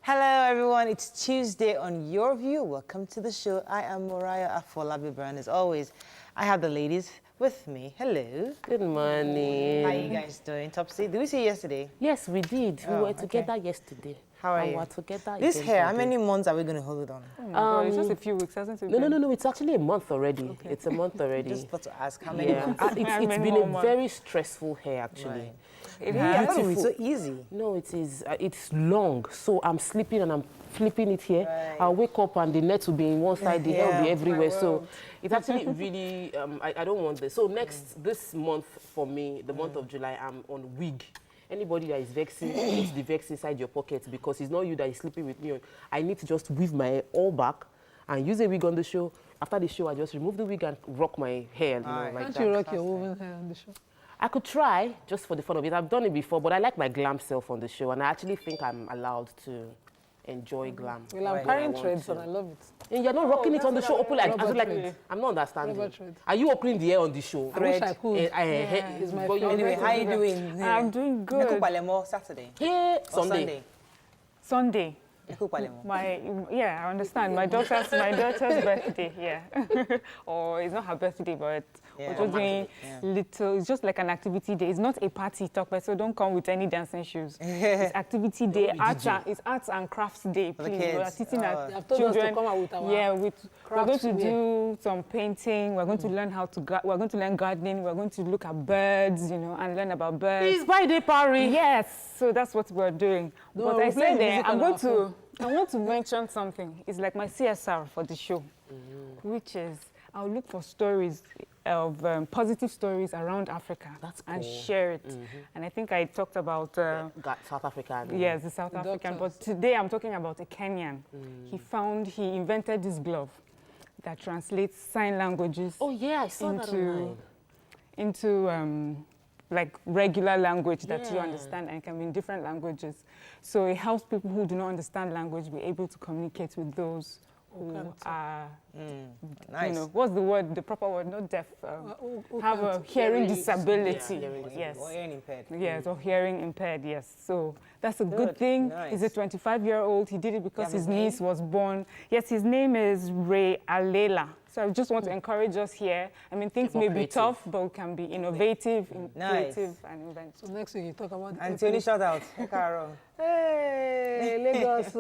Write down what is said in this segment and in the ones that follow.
Hello, everyone. It's Tuesday on Your View. Welcome to the show. I am Mariah Afolabi Brown. As always, I have the ladies with me. Hello. Good morning. How are you guys doing? Topsy, did we see you yesterday? Yes, we did. We were together yesterday. How are and you? We were together This again hair, how today. many months are we going to hold it on? It's just a few weeks, hasn't it? No. It's actually a month already. Okay. It's a month already. Just about to ask how many months? It's been a very stressful hair, actually. Right. It Yeah, has. it's so easy. No, it is. It's long, so I'm sleeping and I'm flipping it here. Right. I'll wake up and the net will be in one side, the hair will be everywhere. My So world. it's actually really. I don't want this. So this month for me, the month of July, I'm on wig. Anybody that is vexing, it's the vex inside your pocket because it's not you that is sleeping with me. I need to just weave my hair all back and use a wig on the show. After the show, I just remove the wig and rock my hair, like Can't that. you rock your woman's hair on the show? I could try, just for the fun of it. I've done it before, but I like my glam self on the show, and I actually think I'm allowed to enjoy glam. Well, I'm when I carrying want threads to. and I love it. And you're not rocking it on the show, open like, Rubber like thread. I'm not understanding. Rubber thread. Are you opening the hair on the show? I wish I could. It's my but you- Anyway, how are you doing? I'm doing Neku good. Palemo Saturday. Yeah, Or Sunday. Sunday. Neku Palemo. I understand. My daughter's birthday, yeah. Or it's not her birthday, but Yeah. we're just doing little, it's just like an activity day. It's not a party talk, but so don't come with any dancing shoes. It's activity day, it's arts and crafts day, For the please. kids. We're teaching Oh. our You have told us to children. come out with our we're going to crafts do some painting, we're going to learn how to, we're going to learn gardening, we're going to look at birds, and learn about birds. It's by the party. Yes, so that's what we're doing. No, but we're I playing said music I on our phone. want to mention something. It's like my CSR for the show, which is I'll look for stories of positive stories around Africa and cool. share it. And I think I talked about Got South Africa. yes, the South African. But today I'm talking about a Kenyan. He invented this glove that translates sign languages Oh yeah, I saw that online. into like regular language that you Yeah. understand, and it can be in different languages. So it helps people who do not understand language be able to communicate with those who are, Nice. what's the word, the proper word, not deaf, who have a can't- hearing hearing disability. yeah, hearing Yes. Or hearing impaired. Yes, or hearing impaired, yes. So that's a Good, good thing. nice. He's a 25-year-old. He did it because have his his niece was born. Yes, his name is Ray Alela. So I just want to encourage us here. I mean, things More may be creative. tough, but we can be innovative, Nice. creative, and inventive. So next week you talk about the Anthony, shout out. Hey, Carol. Hey, Lagos.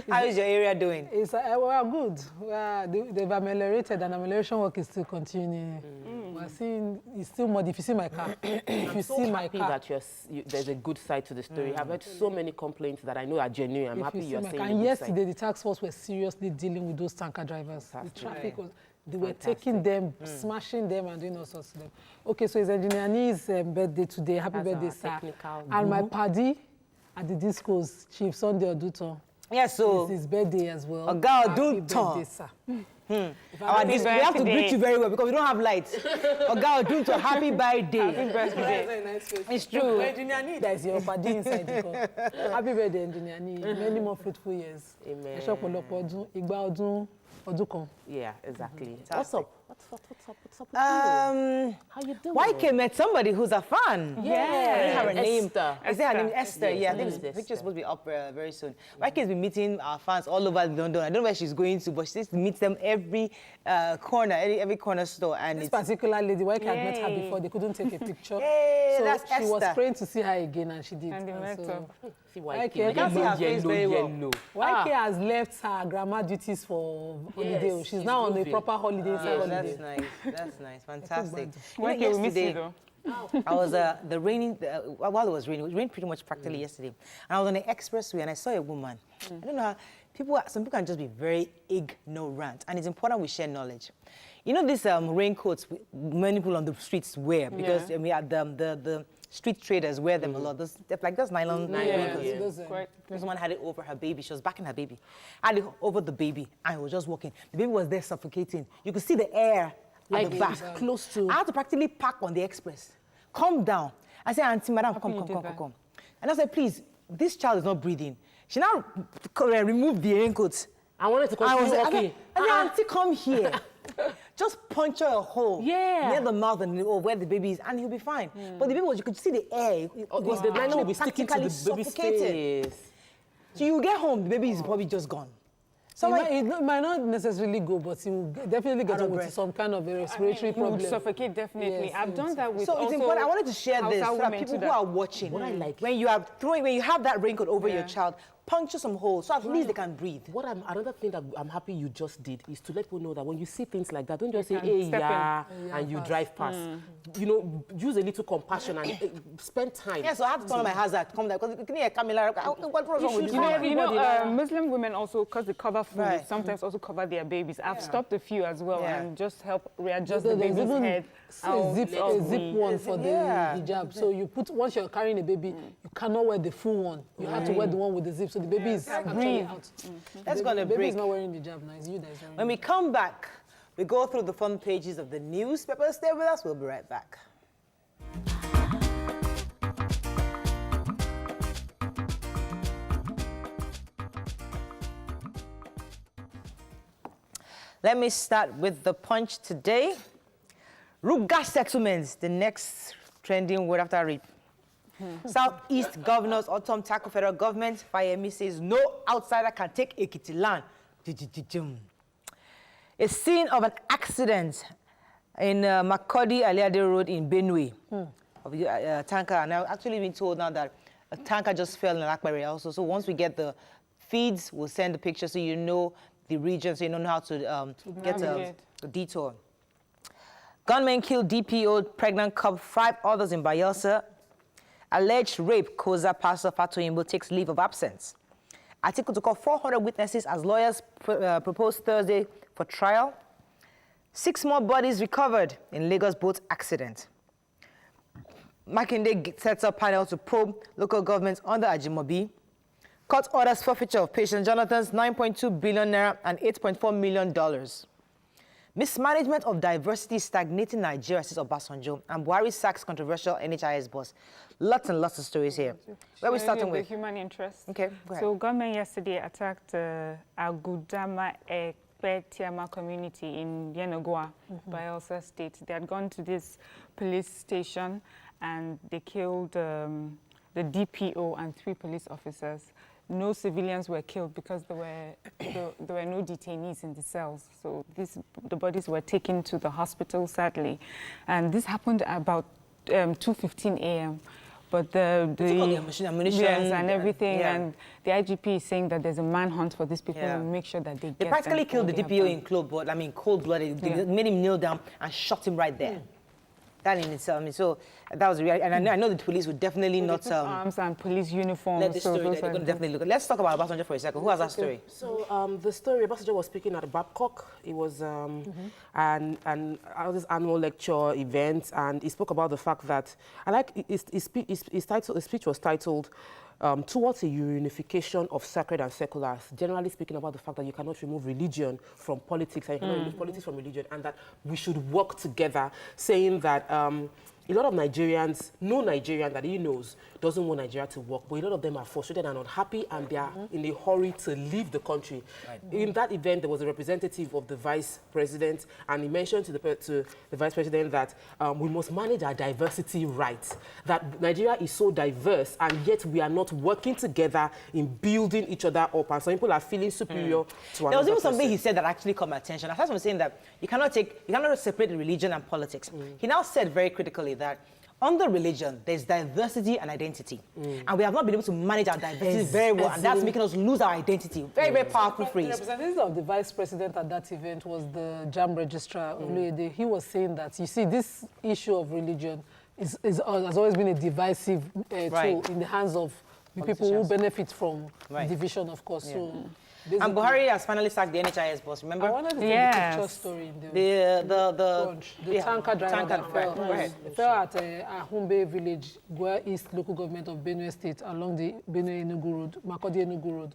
How is your area doing? It's well, good. They've ameliorated, and amelioration work is still continuing. We're seeing it's still mud. If you see my car, if you see my Happy car, that there's a good side to the story. I've heard so many complaints that I know are genuine. I'm if happy you see you're my saying car. the And good side. yesterday, the task force were seriously dealing with those tanker drivers. Fantastic. The traffic was. They were Fantastic. taking them, smashing them, and doing all sorts of them. Okay, so it's Engineer Ni's birthday today. Happy That's birthday, our sir. technical And my guru. paddy at the discos, Chief Sunday Oduton. Yeah, so It's his birthday as well. Oga Happy Oduton. birthday, sir. we have to greet you very well because we don't have lights. Oga Odunto, happy birthday. Happy birthday. Very nice face. It's true. Engineer Ni, that is your paddy inside the car. Happy birthday, Engineer Ni. Many more fruitful years. Amen. Ẹ ṣe ọ̀pọ̀lọpọ̀ ọdún, igba ọdún, ọdún kan. Yeah, exactly. What's Fantastic. up? What's up with you? How you doing? YK met somebody who's a fan. I didn't have her name. Esther. Is that her name? Esther. Yes, Yeah, I her think name the is picture's Esther. supposed to be up very soon. YK has been meeting our fans all over London. I don't know where she's going to, but she meets them every corner, every corner store. And This it's particular lady, YK had met her Yay. before, they couldn't take a picture. Hey, so that's she was Esther. praying to see her again, and she did. And they met so up. See YK, I can't see her face very well. yellow. YK has left her grandma duties for holiday. Yes, She's she's now on a moving. proper holiday. Yes, holiday. that's nice. That's nice. Fantastic. YK, we miss you yesterday, though. I was while it was raining. It rained pretty much practically yesterday, and I was on the expressway and I saw a woman. I don't know how some people can just be very ignorant, and it's important we share knowledge. You know these raincoats many people on the streets wear because Yeah. we had the street traders wear them a lot. They're like those nylon raincoats. Yeah. Those, This woman had it over her baby. She was backing her baby. Had it over the baby, and I was just walking. The baby was there suffocating. You could see the air at the back. close to. I had to practically park on the express. Calm down. I said, Auntie, madam, How come. you did that? And I said, please, this child is not breathing. She now removed the raincoat. I wanted to continue walking. I said, Auntie, come here. Just puncture a hole near the mouth and or where the baby is, and he'll be fine. But the baby was, you could see the air. It was The nylon will be sticking to the practically baby's suffocated. face. So you get home, the baby is probably just gone. So It might not necessarily go, but he will definitely get on with some kind of a respiratory You would problem. suffocate, definitely. Yes, I've done that with So it's important. I wanted to share this so that women people too, who are watching, What I like- when you have that raincoat over your child, puncture some holes so at least they can breathe. Another thing that I'm happy you just did is to let people know that when you see things like that, don't just say, can hey, step yeah, and you drive past. You know, use a little compassion and spend time. Yeah, so I had to turn on my hazard to come there because can you hear Camilla? What's wrong with You know, Muslim women also, because they cover food, Right. sometimes also cover their babies. I've stopped a few as well and just help readjust So the there's baby's even head. a zip one for the hijab. So you put, once you're carrying a baby, you cannot wear the full one. You have to wear the one with the zip. So the baby is actually out. That's going to The baby break. is not wearing the hijab now. It's you that is wearing When we come back, we go through the front pages of the newspaper. Stay with us. We'll be right back. Let me start with the Punch today. Ruga settlements, the next trending word after rape. Southeast governors autumn tackle federal government. Fayemi says no outsider can take Ekiti land. A scene of an accident in Makurdi Aliade Road in Benue of a tanker. And I've actually been told now that a tanker just fell in Akbari also. So once we get the feeds, we'll send the picture so you know the region, so you know how to get a detour. Gunmen killed DPO, pregnant couple, 5 others in Bayelsa. Alleged rape, Koza Pastor Fatoyimbo takes leave of absence. Article to call 400 witnesses as lawyers proposed Thursday for trial. 6 more bodies recovered in Lagos boat accident. Makinde sets up panel to probe local governments under Ajimobi. Court orders forfeiture of Patient Jonathan's 9.2 billion naira and $8.4 million. Mismanagement of diversity stagnating Nigeria, says Obasanjo, and Buhari sacks controversial NHIS boss. Lots and lots of stories here. Where are we starting with? The human interest. Okay, go ahead. So government yesterday attacked Agudama Ekpetiama community in Yenagoa, Bayelsa State. They had gone to this police station and they killed the DPO and 3 police officers. No civilians were killed because there were no detainees in the cells. So the bodies were taken to the hospital, sadly. And this happened about 2:15 a.m. But ammunition and everything, and the IGP is saying that there's a manhunt for these people and make sure that they get They practically killed the DPO in cold-blooded. They made him kneel down and shot him right there. That in itself, so that was reality. And I know the police would definitely not arms and police uniforms. Let the story they're going to definitely look at. Let's talk about Obasanjo for a second. Who has that story? So the story, Obasanjo was speaking at Babcock. It was an this annual lecture event, and he spoke about the fact that his speech was titled towards a reunification of sacred and secular, generally speaking about the fact that you cannot remove religion from politics, and you cannot remove politics from religion, and that we should work together, saying that a lot of Nigerians, no Nigerian that he knows, doesn't want Nigeria to work, but a lot of them are frustrated and unhappy, and they are in a hurry to leave the country. Right. In that event, there was a representative of the vice president, and he mentioned to the vice president that we must manage our diversity right, that Nigeria is so diverse, and yet we are not working together in building each other up, and some people are feeling superior to another. There was even something he said that actually caught my attention. Aside from saying that you cannot separate religion and politics, he now said very critically that under religion, there's diversity and identity. And we have not been able to manage our diversity very well, and that's making us lose our identity. Very, very powerful phrase. The representative of the vice president at that event was the JAM registrar, Oluyede. He was saying that, you see, this issue of religion has always been a divisive tool in the hands of the people who benefit from division, of course. So, and Buhari has finally sacked the NHIS boss, remember? I wanted to tell the picture story in the tanker driver that fell. It fell at Ahumbe village, Gwa East local government of Benue State, along the Benue-Enugu Road, Makurdi-Enugu Road.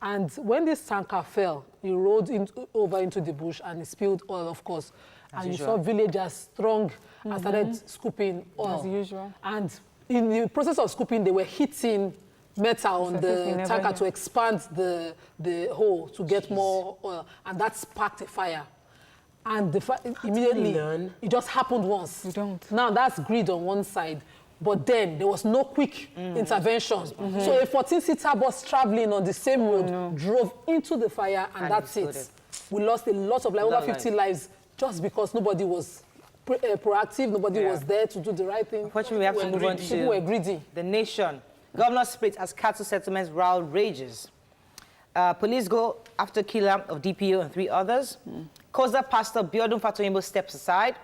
And when this tanker fell, he rolled over into the bush and he spilled oil, of course. And you saw villagers strong and started scooping oil. As usual. And in the process of scooping, they were hitting metal on the tanker to expand the hole to get more oil, and that sparked a fire. And immediately, it just happened once. You don't. Now that's greed on one side. but then there was no quick intervention. So a 14-seater bus traveling on the same road drove into the fire, and that's it. We lost a lot of over 50 lives just because nobody was proactive, nobody was there to do the right thing. Unfortunately, we have to move on to people were greedy. The nation. Governor split as cattle settlements row rages. Police go after killer of DPO and 3 others. Koza pastor Biodun Fatoyinbo steps aside.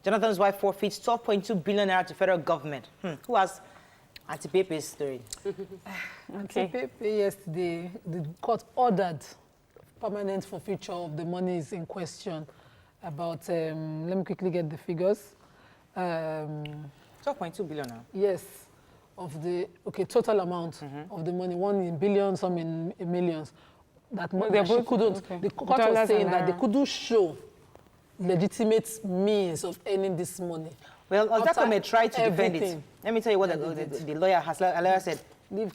Jonathan's wife forfeits 12.2 billion naira to federal government. Who has Anti-Pepe's story? Anti-Pepe yesterday, the court ordered permanent forfeiture of the monies in question. About, let me quickly get the figures. 12.2 billion now. Yes, of the, total amount of the money, 1 in billions, some in millions. That money that she couldn't, the court was saying that they couldn't show legitimate means of earning this money. Well, Osaka may try to defend it. Let me tell you what the lawyer has. A lawyer said.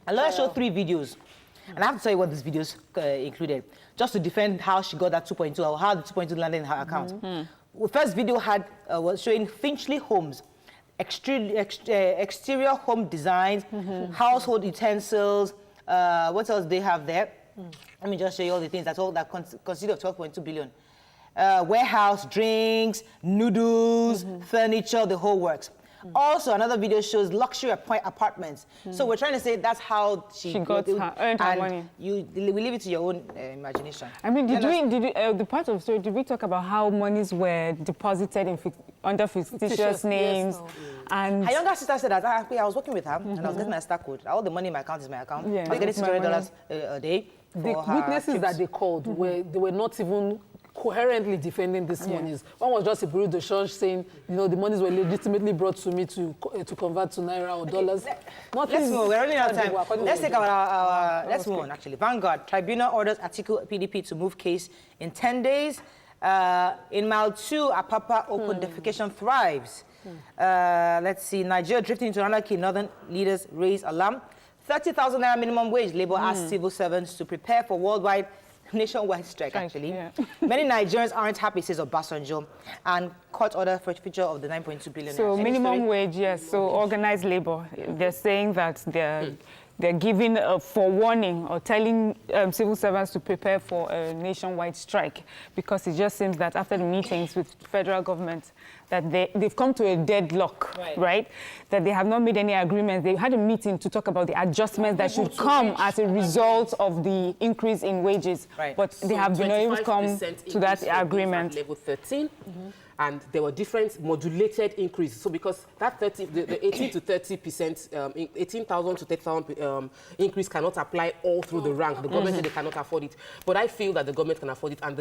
A lawyer showed 3 videos, and I have to tell you what these videos included, just to defend how she got that 2.2 or how the 2.2 landed in her account. The first video was showing Finchley Homes, exterior home designs, household utensils. What else they have there? Let me just show you all the things. That's all that considered 12.2 billion. Warehouse, drinks, noodles, furniture, the whole works. Also, another video shows luxury apartments. So we're trying to say that's how she earned her money. We leave it to your own imagination. I mean, the part of the story, did we talk about how monies were deposited under fictitious names? Yes, no. And her younger sister said that I was working with her and I was getting my star code. All the money in my account is my account. Yeah, I was getting $600 a day. The witnesses that they called they were not even coherently defending these monies. One was just a bureau de change saying, the monies were legitimately brought to me to convert to naira or dollars. Let's move. We're running out of time. Let's take let's move on. Actually, Vanguard Tribunal orders Atiku PDP to move case in 10 days. In Mile 2, Apapa open defecation thrives. Let's see. Nigeria drifting into anarchy. Northern leaders raise alarm. 30,000 naira minimum wage. Labour asks civil servants to prepare for nationwide strike, actually. Yeah. Many Nigerians aren't happy, says Obasanjo, and court order for future of the 9.2 billion. So minimum wage, yes. So organized labor. They're saying that they're giving a forewarning or telling civil servants to prepare for a nationwide strike, because it just seems that after the meetings with federal government, that they've come to a deadlock, right? That they have not made any agreements. They had a meeting to talk about the adjustments that should come as a result of the increase in wages. But they have been able to come to that agreement. Level 13. And there were different modulated increases. So because that the 18 to 30%, 18,000 to 30,000 increase cannot apply all through the rank. The government said they cannot afford it. But I feel that the government can afford it, and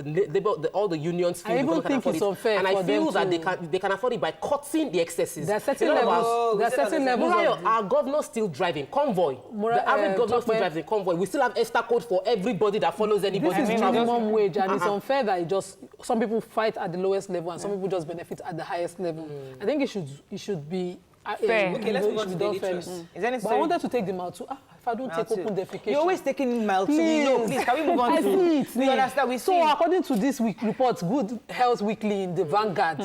all the unions feel the government can afford it. Unfair and I feel that they can afford it by cutting the excesses. There are certain levels. There are certain levels. Our governor's still driving convoy. The average governor still driving convoy. We still have extra code for everybody that follows anybody. This is minimum wage, and it's unfair that some people fight at the lowest level and some people just benefit at the highest level. I think it should be fair. Okay, let's move on to daily trust. Is there any but I wanted to take the Mile 2. If I don't take open defecation. You're always taking Mile 2. Please, can we move on to it? We understand. We see. So according to this week report, Good Health Weekly in the Vanguard,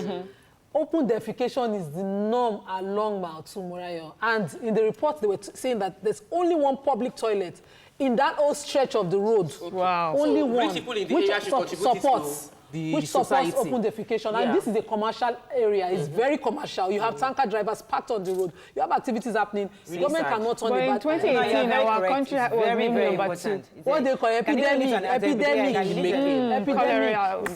open defecation is the norm along Mile 2, Morayo. And in the report, they were saying that there's only one public toilet in that whole stretch of the road. Wow. Only one, which supports open defecation. And this is a commercial area. It's very commercial. You have tanker drivers parked on the road. You have activities happening. The government cannot turn it back. But in 2018, our country was very number 2. What they call epidemic.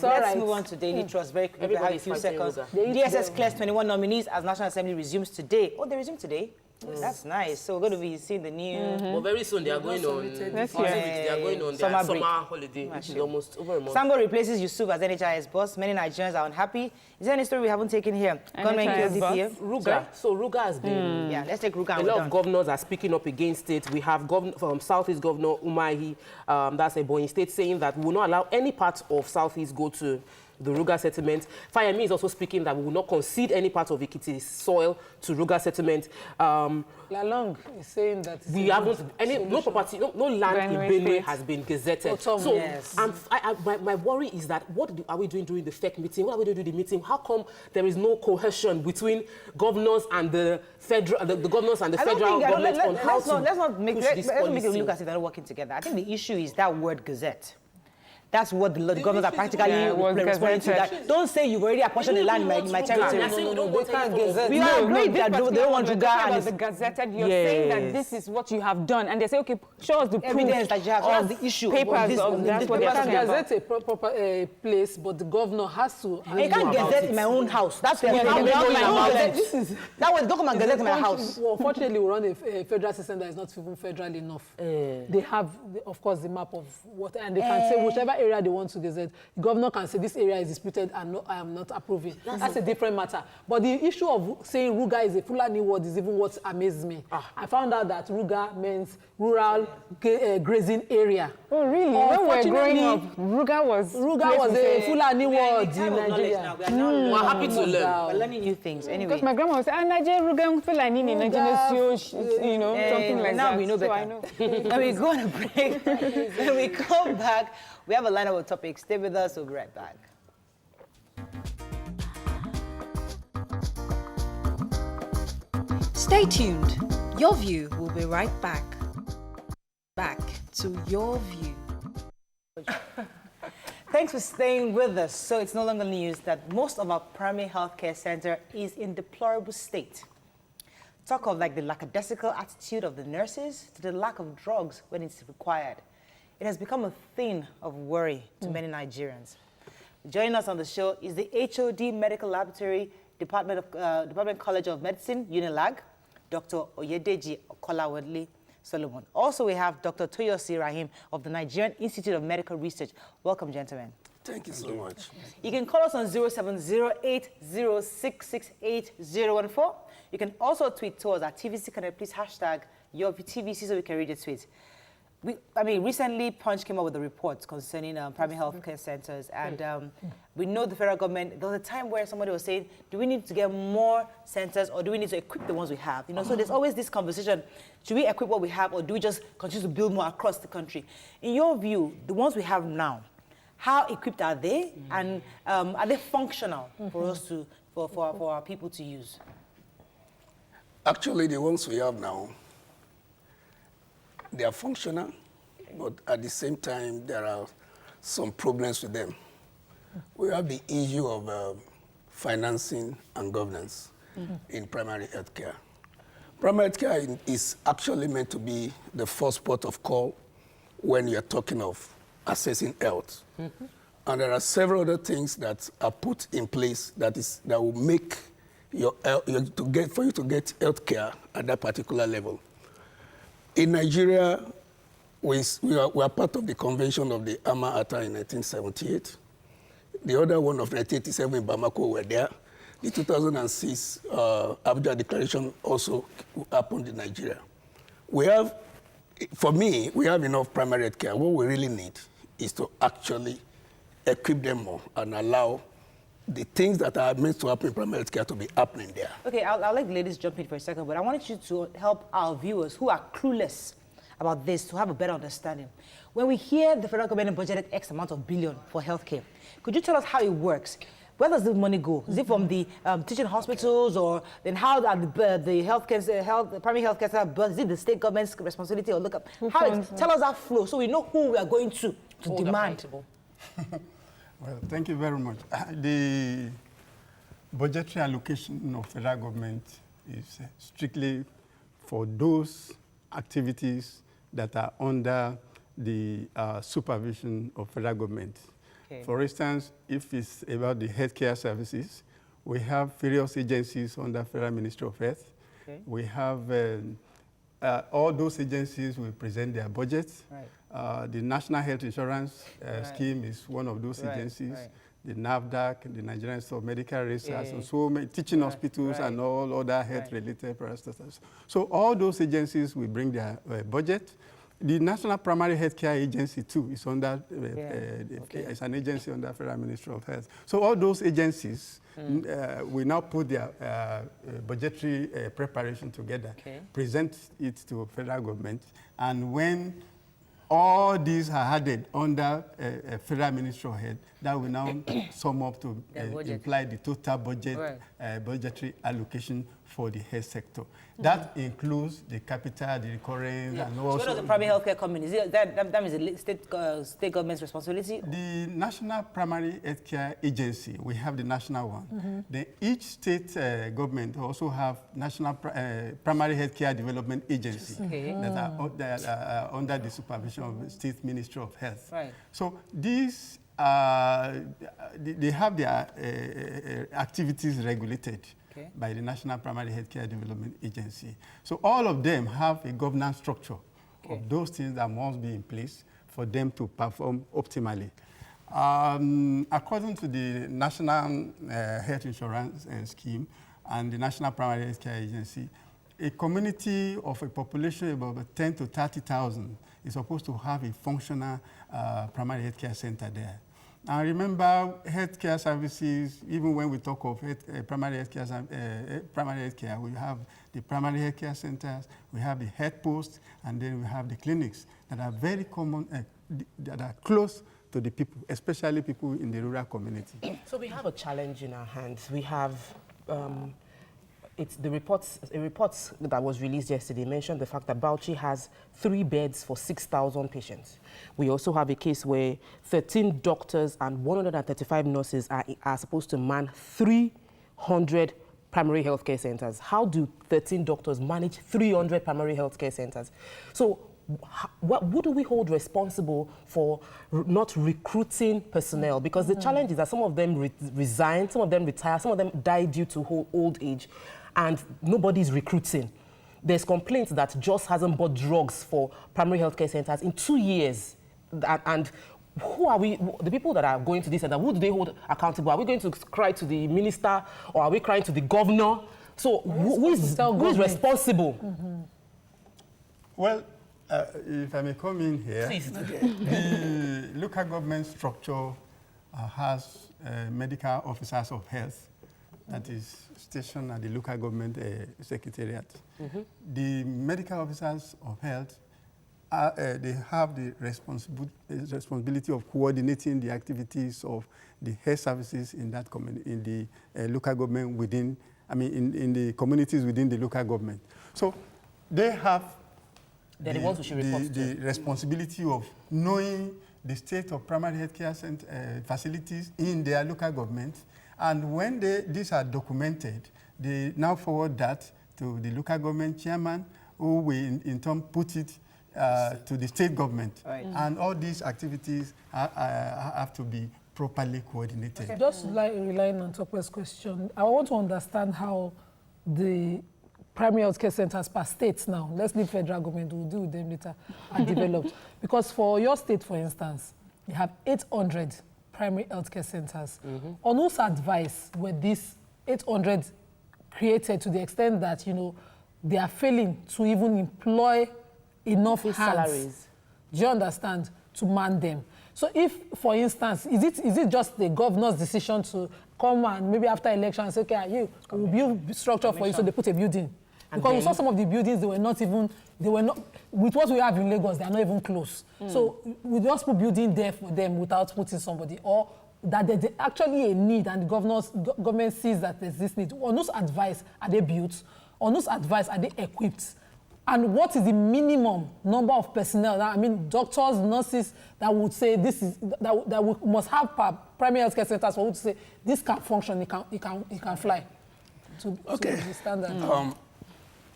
Let's move on to Daily Trust very quickly. We have a few seconds. DSS clears 21 nominees as National Assembly resumes today. Oh, they resume today? That's nice. So we're going to be seeing the new... Well, very soon they are going on... They are going on their summer holiday, which is almost over a month. Sambo replaces Yusuf as NHIS boss. Many Nigerians are unhappy. Is there any story we haven't taken here? Ruga. So Ruga has been... Yeah, let's take Ruga. A lot of governors are speaking up against it. We have Southeast Governor Umahi, that's a Ebonyi State, saying that we will not allow any part of Southeast go to the Ruga settlement. Fayemi is also speaking that we will not concede any part of Ekiti's soil to Ruga settlement. Lalong is saying that we haven't no property, no land in Benue has been gazetted. So yes. my worry is that what are we doing during the FEC meeting? What are we doing during the meeting? How come there is no cohesion between governors and the federal, the governors and the federal government on how to let's not make push this policy? make it look as if they're not working together. I think the issue is that word gazette. That's what the governors are practically responding to. That. Don't say you've already apportioned the land in my territory. No, they can't gazette. We are agreed that they don't want to go and the gazetted. You're saying that this is what you have done, and they say, okay, show us the evidence that you have. Show us the issue. Papers. That's what they're talking about. Gazette a proper place, but the governor has to. You can't gazette in my own house. That's the that was don't come and gazette in my house. Well, fortunately, we run a federal system that is not even federal enough. They have, of course, the map of what, and they can say whichever area they want to gazette. The governor can say this area is disputed and no, I am not approving. That's a different matter. But the issue of saying Ruga is a Fulani word is even what amazes me. I found out that Ruga means rural grazing area. Oh, really? When we're growing up, Ruga was a Fulani word in Nigeria. We're happy to learn. We're learning new things. Anyway. Because my grandma was saying, Nigeria Ruga Fulani, you know, something like that. Now we know better. So I know. And we go on a break. When we come back, we have a lineup of topics. Stay with us. We'll be right back. Stay tuned. Your View will be right back. Back to Your View. Thanks for staying with us. So it's no longer news that most of our primary healthcare center is in deplorable state. Talk of like the lackadaisical attitude of the nurses to the lack of drugs when it's required. It has become a thing of worry to many Nigerians. Joining us on the show is the HOD Medical Laboratory, Department College of Medicine, UNILAG, Dr. Oyedeji Kolawole Solomon. Also, we have Dr. Toyosi Rahim of the Nigerian Institute of Medical Research. Welcome, gentlemen. Thank you so much. You can call us on 0708066814. You can also tweet to us at TVC Connect. Please hashtag your TVC so we can read your tweets. Recently, Punch came up with a report concerning primary health care centers, and we know the federal government, there was a time where somebody was saying, do we need to get more centers, or do we need to equip the ones we have? You know, so there's always this conversation, should we equip what we have, or do we just continue to build more across the country? In your view, the ones we have now, how equipped are they, and are they functional for us to, for our people to use? Actually, the ones we have now, they are functional, but at the same time, there are some problems with them. We have the issue of financing and governance in primary health care. Primary health care is actually meant to be the first port of call when you're talking of assessing health. And there are several other things that are put in place that will make for you to get health care at that particular level. In Nigeria, we are part of the Convention of the Alma Ata in 1978. The other one of 1987 in Bamako were there. The 2006 Abuja Declaration also happened in Nigeria. For me, we have enough primary health care. What we really need is to actually equip them more and allow the things that are meant to happen in primary health care to be happening there. Okay, I'll let the ladies jump in for a second, but I wanted you to help our viewers who are clueless about this to have a better understanding. When we hear the federal government budgeted X amount of billion for healthcare, could you tell us how it works? Where does the money go? Is it from the teaching hospitals, or then how are the primary healthcare center? Is it the state government's responsibility, or look up? Tell us that flow so we know who we are going to demand. Well, thank you very much. The budgetary allocation of federal government is strictly for those activities that are under the supervision of federal government. Okay. For instance, if it's about the healthcare services, we have various agencies under Federal Ministry of Health. Okay. We have all those agencies will present their budgets. Right. The National Health Insurance Scheme is one of those agencies. Right. The NAFDAC, the Nigerian Institute of Medical Research, and so many teaching hospitals and all other health-related parastatals. So all those agencies will bring their budget, The National Primary Healthcare Agency, too, is under, it's an agency under Federal Ministry of Health. So all those agencies will now put their budgetary preparation together, present it to federal government, and when all these are added under a Federal Ministry of Health, that will now sum up to imply the total budget, budgetary allocation for the health sector. That includes the capital, the recurrence, and also... So what does the primary healthcare come in? Is it, that is a state government's responsibility? The National Primary Healthcare Agency, we have the national one. Then each state government also have National Primary Healthcare Development Agency that are under the supervision of the State Ministry of Health. So these, they have their activities regulated by the National Primary Healthcare Development Agency. So all of them have a governance structure of those things that must be in place for them to perform optimally. According to the National Health Insurance Scheme and the National Primary Healthcare Agency, a community of a population of about 10 to 30,000 is supposed to have a functional primary healthcare center there. And remember, healthcare services, even when we talk of primary healthcare, we have the primary healthcare centers, we have the health posts, and then we have the clinics that are very common, that are close to the people, especially people in the rural community. So we have a challenge in our hands. We have a report that was released yesterday mentioned the fact that Bauchi has 3 beds for 6,000 patients. We also have a case where 13 doctors and 135 nurses are supposed to man 300 primary healthcare centers. How do 13 doctors manage 300 primary healthcare centers? So who do we hold responsible for not recruiting personnel? Because the challenge is that some of them resign, some of them retire, some of them die due to old age, and nobody's recruiting. There's complaints that Jos hasn't bought drugs for primary healthcare centers in 2 years. And who are we, the people that are going to this center, who do they hold accountable? Are we going to cry to the minister, or are we crying to the governor? So who is responsible? Well, if I may come in here, the local government structure has medical officers of health that is stationed at the local government secretariat. The medical officers of health, they have the responsibility of coordinating the activities of the health services in that in the local government within, in the communities within the local government. So they have the responsibility of knowing the state of primary healthcare facilities in their local government, and when these are documented, they now forward that to the local government chairman, who will in turn put it to the state government. And all these activities have to be properly coordinated. Just relying on Tokwe's question, I want to understand how the primary healthcare centers per states now, let's leave federal government, we'll deal with them later, are developed. Because for your state, for instance, you have 800 primary healthcare centers. On whose advice were these 800 created, to the extent that, they are failing to even employ enough salaries? Do you understand? To man them. So if, for instance, is it just the governor's decision to come and maybe after election and say, okay, we'll build structure for you, so they put a building? Because we saw some of the buildings, they were not, with what we have in Lagos, they are not even close. So we just put building there for them without putting somebody, or that there's actually a need and the government sees that there's this need. On whose advice are they built? On whose advice are they equipped? And what is the minimum number of personnel, doctors, nurses, that would say this is, that we must have primary healthcare centers for would say this can function, it can fly to the standard?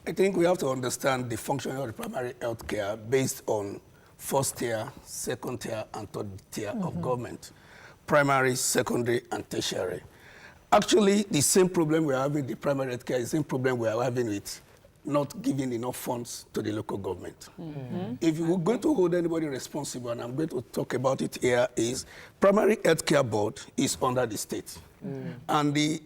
I think we have to understand the function of the primary health care based on first tier, second tier, and third tier of government. Primary, secondary, and tertiary. Actually, the same problem we are having with the primary health care is the same problem we are having with not giving enough funds to the local government. If you're going to hold anybody responsible, and I'm going to talk about it here, is primary health care board is under the state. And the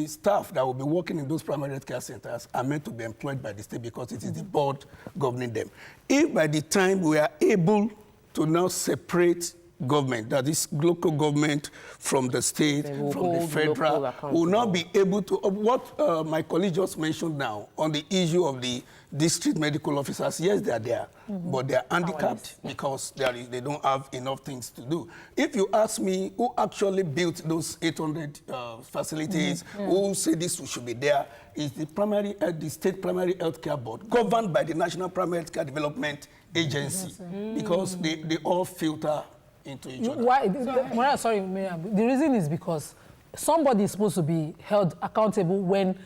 staff that will be working in those primary health care centers are meant to be employed by the state because it is the board governing them. If by the time we are able to now separate government, that is local government from the state, from the federal, will now be able to, what my colleague just mentioned now on the issue of the district medical officers, yes, they are there, but they are handicapped because they don't have enough things to do. If you ask me who actually built those 800 facilities, who say this should be there, is the state primary health care board, governed by the National Primary Health Care Development Agency, because they all filter into each other. Why? Sorry, the reason is because somebody is supposed to be held accountable when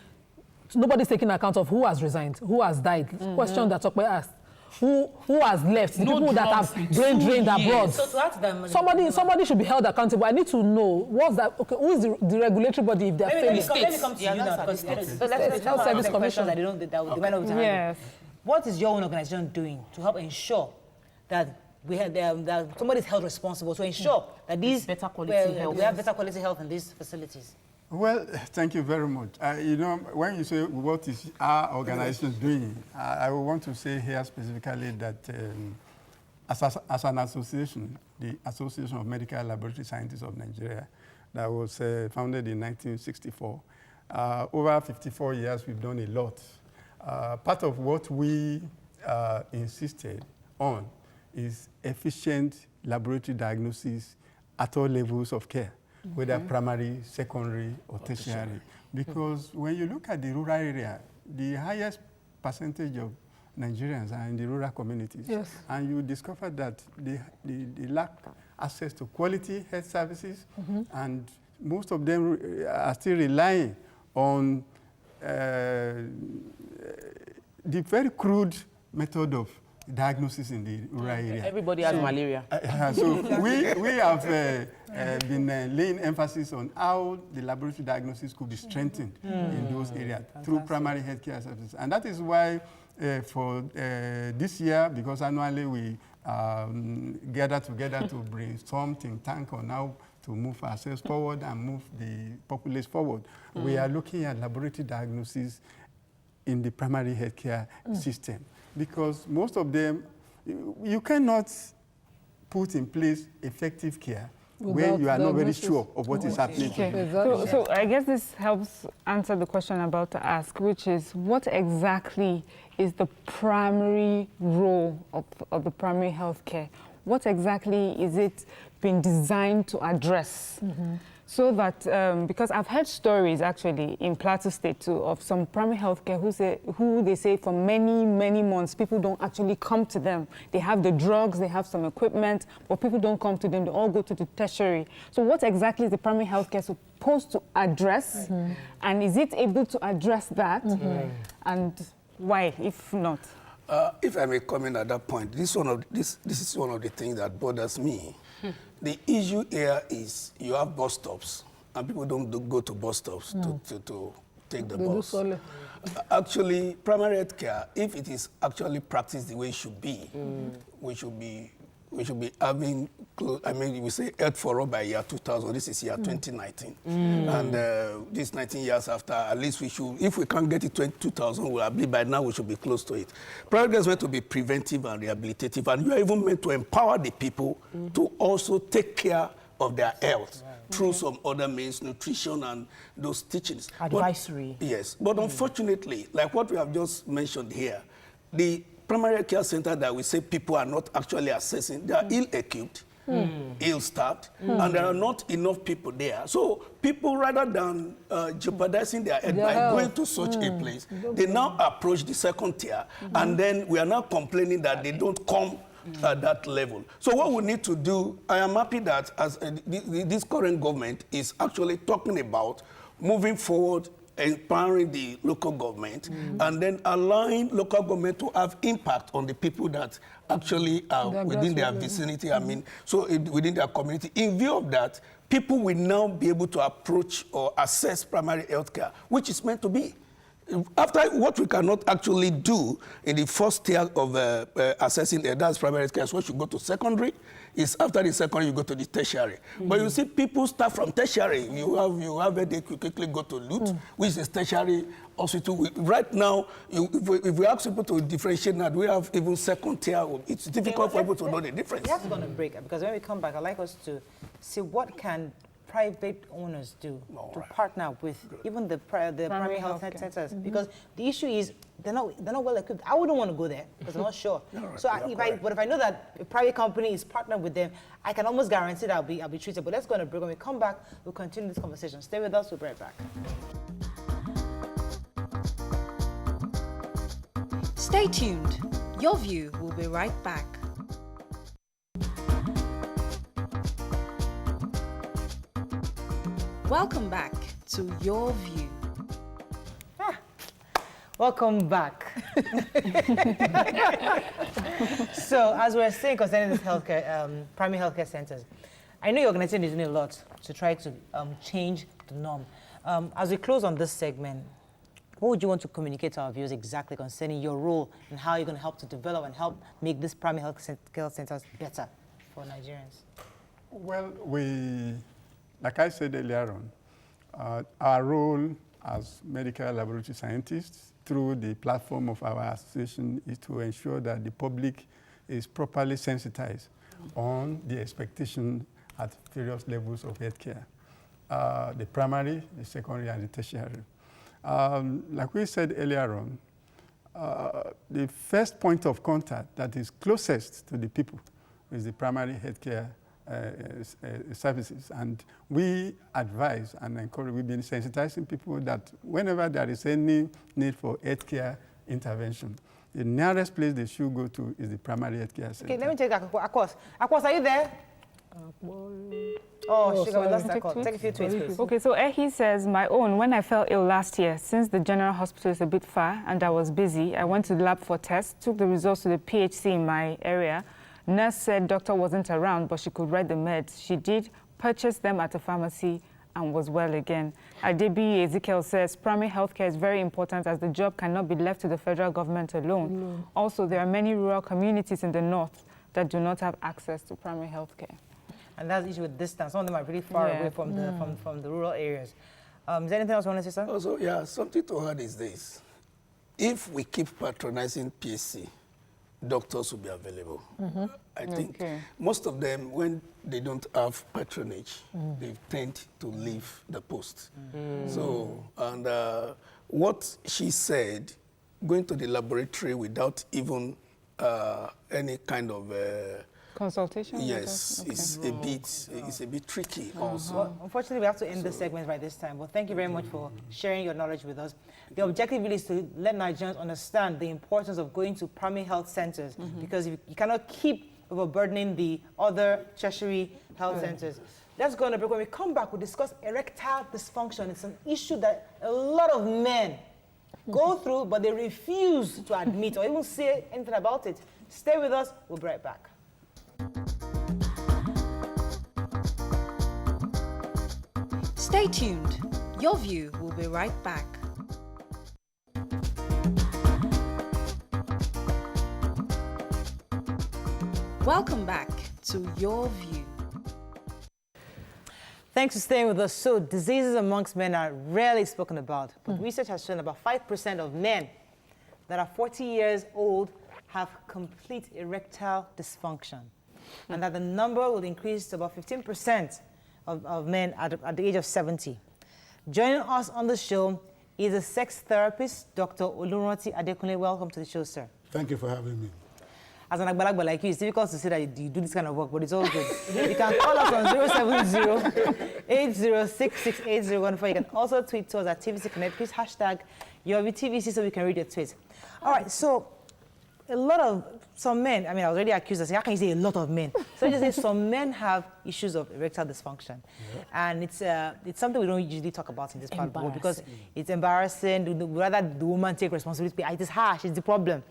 nobody's taking account of who has resigned, who has died. Question that Tokwe asked. Who has left? The people that have brain drained abroad. So to ask them, somebody should be held accountable. I need to know what's that. Okay, who is the regulatory body if they're failing? Let me come to you now. So let's health service commission that they don't yes. What is your own organization doing to help ensure that that somebody's held responsible to ensure that these better quality health. We have better quality health in these facilities? Well, thank you very much. You know, when you say what is our organization doing, I want to say here specifically that as an association, the Association of Medical Laboratory Scientists of Nigeria, that was founded in 1964, over 54 years we've done a lot. Part of what we insisted on is efficient laboratory diagnosis at all levels of care, whether primary, secondary, or tertiary. Because when you look at the rural area, the highest percentage of Nigerians are in the rural communities. Yes. And you discover that they lack access to quality health services, and most of them are still relying on the very crude method of diagnosis in the rural area. Everybody has malaria. So we have been laying emphasis on how the laboratory diagnosis could be strengthened in those areas through primary healthcare services. And that is why for this year, because annually we gather together to brainstorm, think tank on how to move ourselves forward and move the populace forward, we are looking at laboratory diagnosis in the primary healthcare system. Because most of them, you cannot put in place effective care when you are not very sure of what is happening. Okay. So I guess this helps answer the question I'm about to ask, which is what exactly is the primary role of the primary health care? What exactly is it been designed to address? So that, because I've heard stories actually in Plateau State too of some primary health care who they say for many, many months, people don't actually come to them. They have the drugs, they have some equipment, but people don't come to them. They all go to the tertiary. So what exactly is the primary health care supposed to address? And is it able to address that? And why, if not? If I may comment at that point, this is one of the things that bothers me. The issue here is you have bus stops, and people don't go to bus stops to take the bus. Actually, primary health care, if it is actually practiced the way it should be, we should be having, we say health for all by year 2000. This is year 2019. And this 19 years after, at least we should, if we can't get it 2000, well, I believe by now we should be close to it. Primary is meant to be preventive and rehabilitative, and you are even meant to empower the people to also take care of their health through some other means, nutrition and those teachings. Advisory. Yes, but unfortunately, like what we have just mentioned here, the primary care center that we say people are not actually accessing, they are ill-equipped, ill-staffed, and there are not enough people there. So people, rather than jeopardizing their health by going to such a place, they now approach the second tier, and then we are now complaining that they don't come at that level. So what we need to do, I am happy that as this current government is actually talking about moving forward, empowering the local government, and then allowing local government to have impact on the people that actually are within their vicinity, within their community. In view of that, people will now be able to approach or access primary health care, which is meant to be. After what we cannot actually do in the first tier of assessing, that's primary care, so once you go to secondary, is after the secondary you go to the tertiary. But you see people start from tertiary. You have a, they quickly go to LUT, which is tertiary hospital. Right now, if we ask people to differentiate that, we have even second tier. It's difficult for people to know the difference. We have to go on a break, because when we come back, I'd like us to see what can private owners do to partner with even the primary health centers, because the issue is they're not well equipped. I wouldn't want to go there because I'm not sure. So if I know that a private company is partnered with them, I can almost guarantee that I'll be treated. But let's go on a break. When we come back, we'll continue this conversation. Stay with us. We'll be right back. Stay tuned. Your View will be right back. Welcome back to Your View. Welcome back. So, as we're saying concerning this healthcare, primary healthcare centers, I know your organization is doing a lot to try to change the norm. As we close on this segment, what would you want to communicate to our viewers exactly concerning your role and how you're going to help to develop and help make this primary healthcare centers better for Nigerians? Well, like I said earlier on, our role as medical laboratory scientists through the platform of our association is to ensure that the public is properly sensitized on the expectation at various levels of healthcare, the primary, the secondary, and the tertiary. Like we said earlier on, the first point of contact that is closest to the people is the primary healthcare services, and we advise and encourage, we've been sensitizing people that whenever there is any need for healthcare intervention, the nearest place they should go to is the primary healthcare center. Okay, let me take Akwas. Akwas, are you there? Oh, Sugar, we lost that call. Take a few tweets, please. Okay, so Ehi says, my own, when I fell ill last year, since the general hospital is a bit far and I was busy, I went to the lab for tests, took the results to the PHC in my area. Nurse said doctor wasn't around, but she could write the meds. She did, purchase them at a pharmacy, and was well again. Adebi Ezekiel says, primary healthcare is very important as the job cannot be left to the federal government alone. Also, there are many rural communities in the north that do not have access to primary healthcare. And that's the issue with distance. Some of them are really far away from the rural areas. Is there anything else you want to say, sir? Also, yeah, something to add is this. If we keep patronizing PSC, doctors will be available. I think most of them, when they don't have patronage, they tend to leave the post. So, and what she said, going to the laboratory without even any kind of consultation? Yes, it's a bit tricky also. Well, unfortunately, we have to end this segment by this time. But thank you very much for sharing your knowledge with us. The objective really is to let Nigerians understand the importance of going to primary health centers, because you cannot keep overburdening the other tertiary health centers. Let's go on a break. When we come back, we'll discuss erectile dysfunction. It's an issue that a lot of men go through, but they refuse to admit or even say anything about it. Stay with us. We'll be right back. Stay tuned. Your View will be right back. Welcome back to Your View. Thanks for staying with us. So, diseases amongst men are rarely spoken about, but research has shown about 5% of men that are 40 years old have complete erectile dysfunction, and that the number will increase to about 15% of men at the age of 70. Joining us on the show is a sex therapist, Dr. Olurunroti Adekunle. Welcome to the show, sir. Thank you for having me. As an agbalagba like you, it's difficult to say that you do this kind of work, but it's all good. You can call us on 070-806-6801. You can also tweet to us at TVC Connect. Please hashtag YourVTVC so we can read your tweets. All right, so some men, I mean, I was already accused of saying, how can you say a lot of men? So I just say some men have issues of erectile dysfunction. And it's something we don't usually talk about in this part of the world because it's embarrassing. We'd rather the woman take responsibility. It is harsh, it's the problem.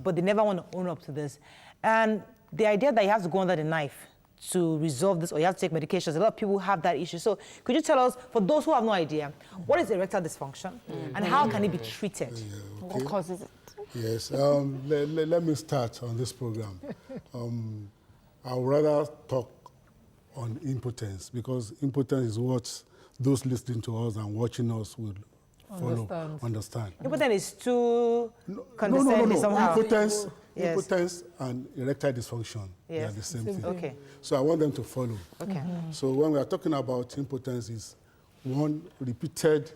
But they never want to own up to this. And the idea that you have to go under the knife to resolve this, or you have to take medications. A lot of people have that issue. So could you tell us, for those who have no idea, what is erectile dysfunction and how can it be treated? Yeah, What causes it? Yes, let me start on this program. I would rather talk on impotence, because impotence is what those listening to us and watching us will understand. Impotence is too condescending somehow. Impotence and erectile dysfunction, they are the same thing. Okay. So I want them to follow. Okay. So when we are talking about impotence, is one repeated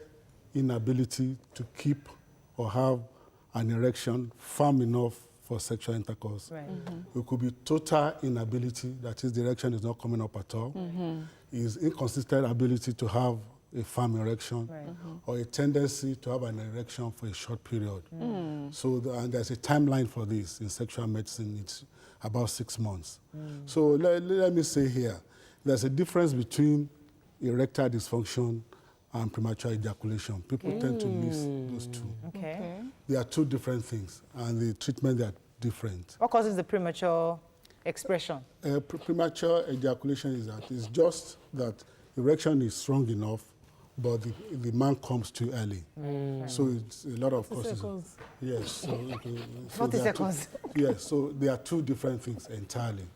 inability to keep or have an erection firm enough for sexual intercourse. Right. It could be total inability, that is, the erection is not coming up at all. Is inconsistent ability to have a firm erection, or a tendency to have an erection for a short period. So and there's a timeline for this in sexual medicine. It's about 6 months. So let me say here, there's a difference between erectile dysfunction and premature ejaculation. People tend to miss those two. Okay. They are two different things, and the treatment, they are different. What causes the premature expression? Premature ejaculation is that it's just that erection is strong enough, but the man comes too early. So it's a lot of causes. Yes. So 40 seconds. Yes. So there are two different things entirely.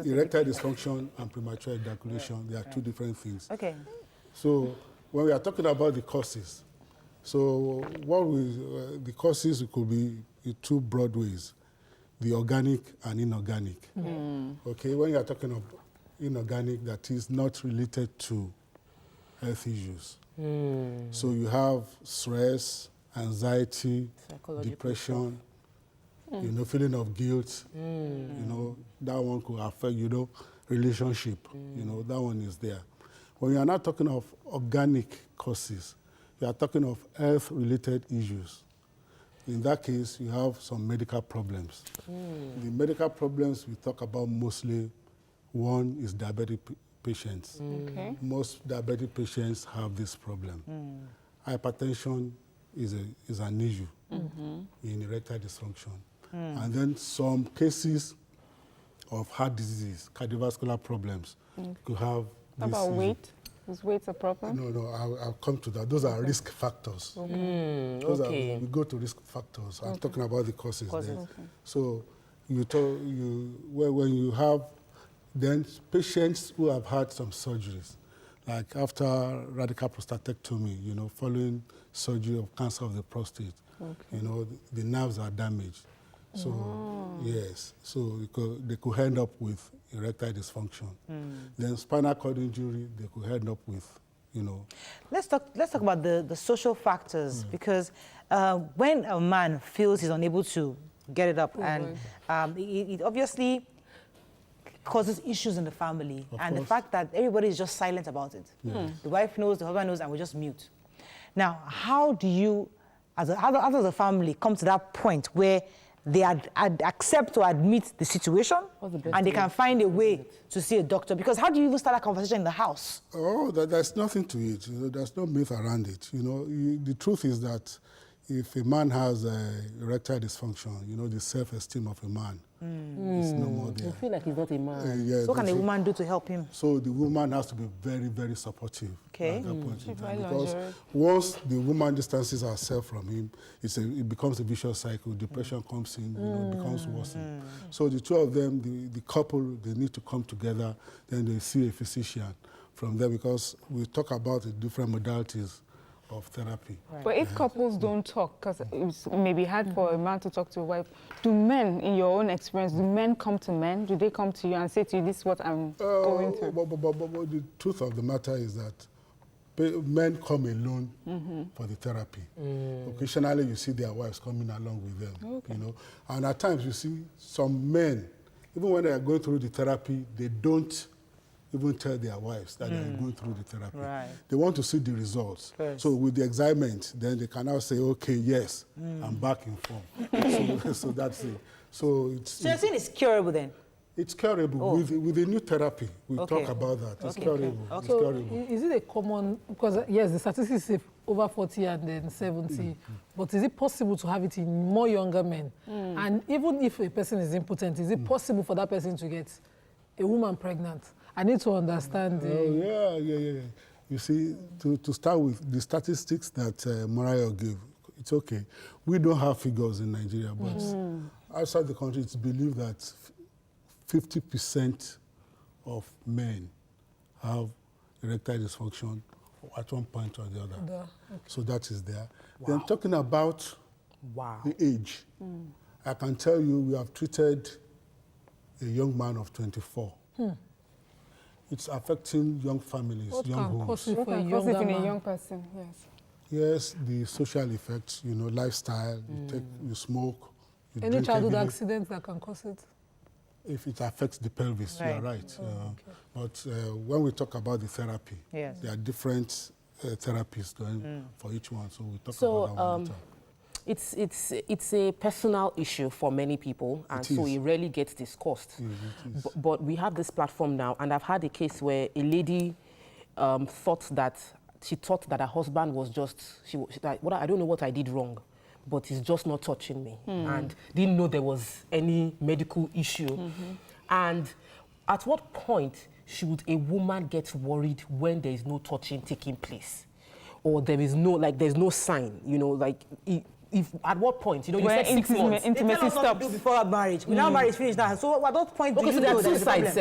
Erectile dysfunction and premature ejaculation, they are two different things. Okay. So when we are talking about the causes, so the causes could be in two broad ways: the organic and inorganic. Okay. When you are talking of inorganic, that is not related to health issues. So you have stress, anxiety, depression, feeling of guilt, that one could affect, relationship, that one is there. When you are not talking of organic causes, you are talking of health-related issues. In that case, you have some medical problems. The medical problems we talk about mostly, one is diabetic patients. Okay. Most diabetic patients have this problem. Hypertension is an issue in erectile dysfunction. And then some cases of heart disease, cardiovascular problems, could have How about weight? Is weight a problem? No, I'll come to that. Those are risk factors. We go to risk factors. I'm talking about the causes there. So when you have then patients who have had some surgeries, like after radical prostatectomy, following surgery of cancer of the prostate, the nerves are damaged. So, yes, so they could end up with erectile dysfunction. Then spinal cord injury, they could end up with, Let's talk about the social factors, because when a man feels he's unable to get it up, and it obviously causes issues in the family, and the fact that everybody is just silent about it. The wife knows, the husband knows, and we just mute. Now, how do you, how does the family come to that point where they accept or admit the situation, and they can find a way to see a doctor? Because how do you even start a conversation in the house? Oh, there's nothing to it. There's no myth around it. The truth is that if a man has erectile dysfunction, the self-esteem of a man is no more there. You feel like he's not a man. Yeah, so what can a woman do to help him? So the woman has to be very, very supportive at that point in time. Because once the woman distances herself from him, it becomes a vicious cycle. Depression comes in, it becomes worse. So the two of them, the couple, they need to come together, then they see a physician from there, because we talk about the different modalities of therapy. But if couples don't talk, because it may be hard for a man to talk to a wife, do men, in your own experience, do men come to men? Do they come to you and say to you, this is what I'm going through? But the truth of the matter is that men come alone for the therapy. Occasionally, you see their wives coming along with them, And at times, you see some men, even when they are going through the therapy, they don't even tell their wives that they are going through the therapy. They want to see the results. So with the excitement, then they can now say, okay, yes, I'm back in form. So that's it. So you're saying it's curable then? It's curable. With the new therapy, we talk about that. It's curable. It's curable. Is it a common, because yes, the statistics say over 40 and then 70, but is it possible to have it in more younger men? And even if a person is impotent, is it possible for that person to get a woman pregnant, I need to understand the... Yeah. You see, to start with, the statistics that Mariah gave, it's okay. We don't have figures in Nigeria, but outside the country, it's believed that 50% of men have erectile dysfunction at one point or the other. Okay. So that is there. Wow. Then talking about the age, I can tell you we have treated a young man of 24. It's affecting young families, young homes. What can cause it in a young person? Yes. Yes, the social effects, you know, lifestyle, you smoke, you Any drink childhood heavily. accidents that can cause it? If it affects the pelvis, you are right. But when we talk about the therapy, there are different therapies for each one, so we talk about that one later. It's a personal issue for many people, and so it rarely gets discussed. But we have this platform now, and I've had a case where a lady thought that her husband was just, I don't know what I did wrong, but he's just not touching me, and didn't know there was any medical issue. And at what point should a woman get worried when there is no touching taking place, or there is no, there's no sign, you know, if at what point, you know, you said 6 months. Intimacy stops before marriage. We now marriage finished now. So at what point do you know two sides?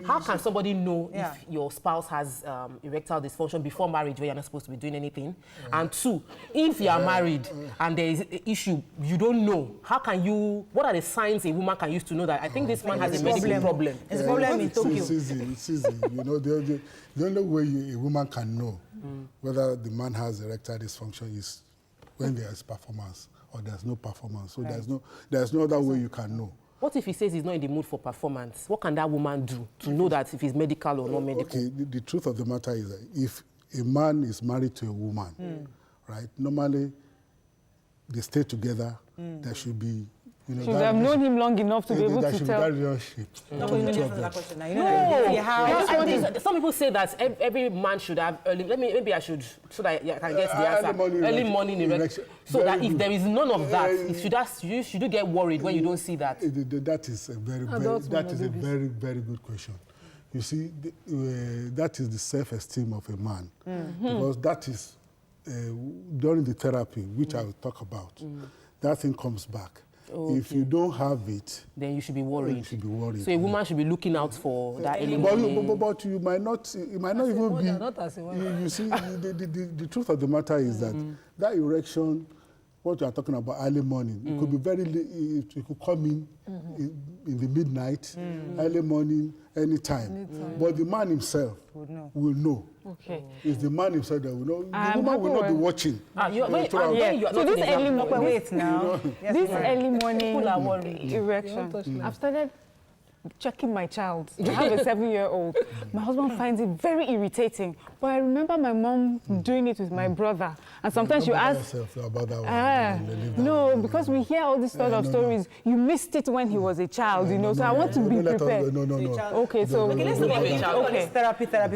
How can somebody know if your spouse has erectile dysfunction before marriage where you're not supposed to be doing anything? And two, if you are married and there is an issue, you don't know. How can you? What are the signs a woman can use to know that I think this man has a medical problem? It's a problem in Tokyo. It's easy. You know, the only way a woman can know whether the man has erectile dysfunction is when there is performance or there's no performance. So there's no other way you can know. What if he says he's not in the mood for performance? What can that woman do to know that if he's medical or not medical? Okay, the truth of the matter is that if a man is married to a woman, right, normally they stay together, there should be, you know, should have known him long enough to be able to tell. That relationship. Some people say that every man should have early. Maybe I should, so that I can get the answer. Early morning erection. So that if there is none of that, you should get worried when you don't see that. That is a very, very good question. You see, that is the self-esteem of a man, because that is during the therapy, which I will talk about. That thing comes back. Okay. If you don't have it, then you should be worried. So a woman should be looking out for that early morning. But you might not even be. You see, the truth of the matter is that erection, what you are talking about early morning, it could be very late. It could come in the midnight, early morning, anytime. But the man himself will know. Okay. It's the man himself that will know. The woman will not be watching. So this early morning, this early morning erection, I've started checking my child. I have a 7-year-old. My husband finds it very irritating. But I remember my mom doing it with my brother. And sometimes you ask... about that one. No, because we hear all these sort of stories. You missed it when he was a child, you know, so I want to be prepared. No. Okay, so... Okay, let's look at the child. Okay.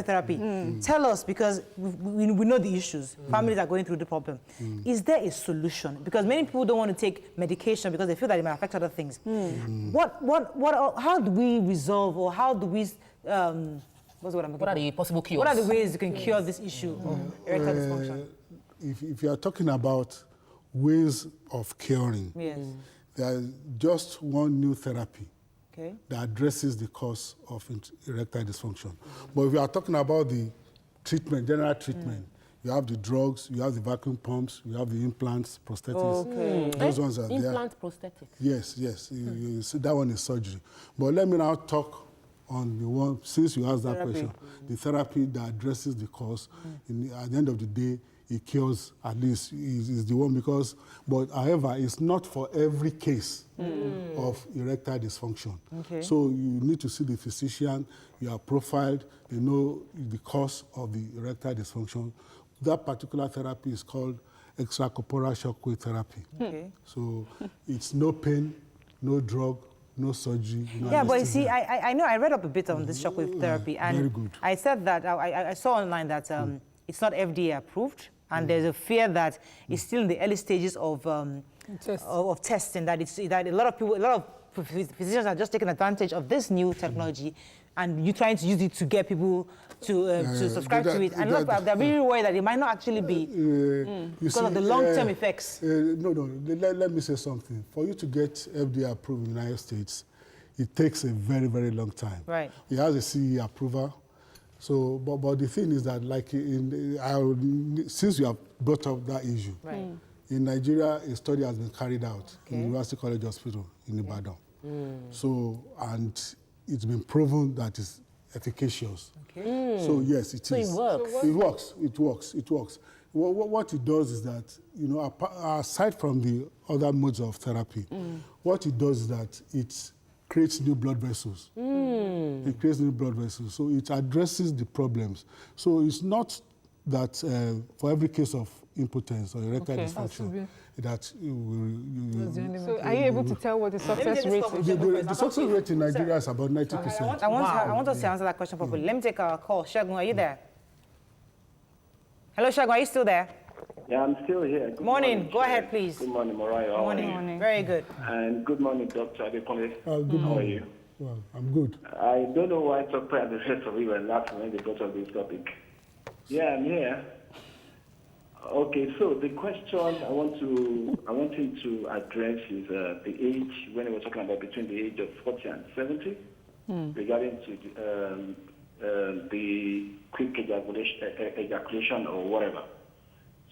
Therapy. Tell us, because we know the issues. Families are going through the problem. Is there a solution? Because many people don't want to take medication because they feel that it might affect other things. How do we resolve, or how do we... what are the possible cures? What are the ways you can cure this issue of erectile dysfunction? If you are talking about ways of curing, there is just one new therapy that addresses the cause of erectile dysfunction. But if you are talking about the treatment, general treatment, you have the drugs, you have the vacuum pumps, you have the implants, prosthetics. Those ones are there. Implant prosthetics? Yes. You see, that one is surgery. But let me now talk on the one, since you asked that question, the therapy that addresses the cause. At the end of the day, it cures, at least, is the one because, but however, it's not for every case of erectile dysfunction. Okay. So you need to see the physician, you are profiled, you know the cause of the erectile dysfunction. That particular therapy is called extracorporeal shockwave therapy. Okay. So it's no pain, no drug, no surgery. No but you see, I know I read up a bit on this shockwave therapy, and very good. I said that I saw online that it's not FDA approved, and there's a fear that it's still in the early stages of of testing, that a lot of physicians are just taking advantage of this new technology, and you trying to use it to get people to subscribe to it, and they're really worried that it might not actually be because of the long-term effects. No, let me say something. For you to get FDA approved in the United States, it takes a very, very long time. Right. It has a CE approval. So, but the thing is that, like, since you have brought up that issue, right. In Nigeria, a study has been carried out in University College Hospital in Ibadan. So, and it's been proven that it's efficacious. So yes, it is. So it works. It works. What it does is that, you know, aside from the other modes of therapy, what it does is that it creates new blood vessels. It creates new blood vessels. So it addresses the problems. So it's not that for every case of impotence or erectile dysfunction, that So are you able to tell what the success rate is? The success rate in Nigeria is about 90%. I want us to answer that question properly. Let me take a call. Shagun, are you there? Hello, Shagun, are you still there? Yeah, I'm still here. Good morning. Go ahead, please. Good morning, Mariah. How are you? Very good. And good morning, Dr. Adekunle. Good morning. How are you? Well, I'm good. I don't know why Dr. and the rest of you were laughing when they got on this topic. Yeah, I'm here. Okay, so the question I wanted to address is the age, when we were talking about between the age of 40 and 70, regarding to the quick ejaculation or whatever,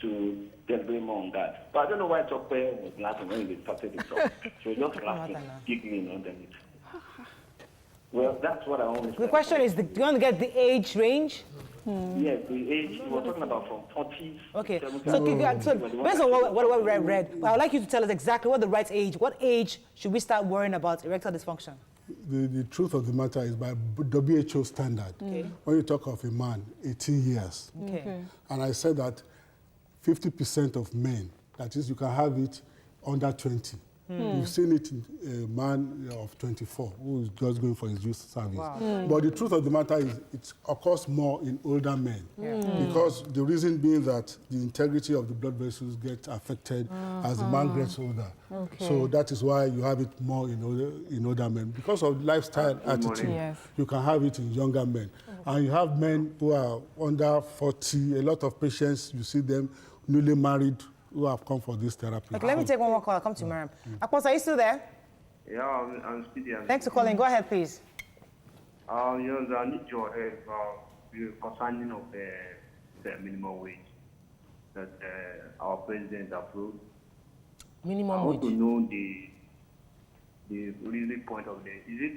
to get a bit more on that. But I don't know why Dr. was laughing when they started the topic. So just laughing, giggling underneath. Well, that's what I want to say. The question is, do you want to get the age range? Yes, the age, we're talking about from 40s. Okay, to 70s. so based on what we read, I would like you to tell us exactly what the right age, what age should we start worrying about erectile dysfunction? The truth of the matter is, by WHO standard, when you talk of a man, 18 years. Okay. And I said that 50% of men, that is, you can have it under 20. We've seen it in a man of 24 who is just going for his youth service. Wow. But the truth of the matter is, it occurs more in older men. Because the reason being that the integrity of the blood vessels gets affected as the man gets older. So that is why you have it more in older men. Because of lifestyle attitude, you can have it in younger men. And you have men who are under 40, a lot of patients, you see them newly married, who have come for this therapy. Okay, let me take one more call. I'll come to Mariam. Akpos, are you still there? Yeah, I'm still there. Thanks for calling. Go ahead, please. Yes, I need your help concerning of the minimum wage that our president approved. Minimum I want wage. to know the really point of this. Is it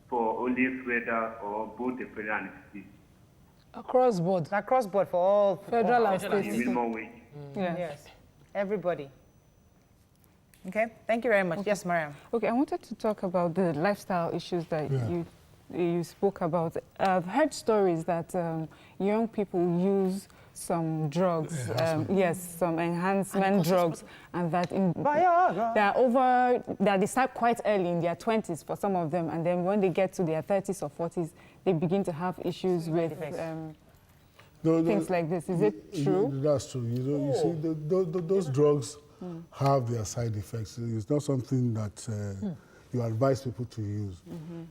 for only federal or both the federal and state? Across board. Across board for all Federal and The state. minimum wage. Yes. Everybody. Okay, thank you very much. Yes, Mariam. Okay, I wanted to talk about the lifestyle issues that you spoke about. I've heard stories that young people use some drugs, some enhancement drugs, and that they start quite early in their 20s for some of them, and then when they get to their 30s or 40s, they begin to have issues with things like this. Is it true? That's true. You see, those drugs have their side effects. It's not something that you advise people to use.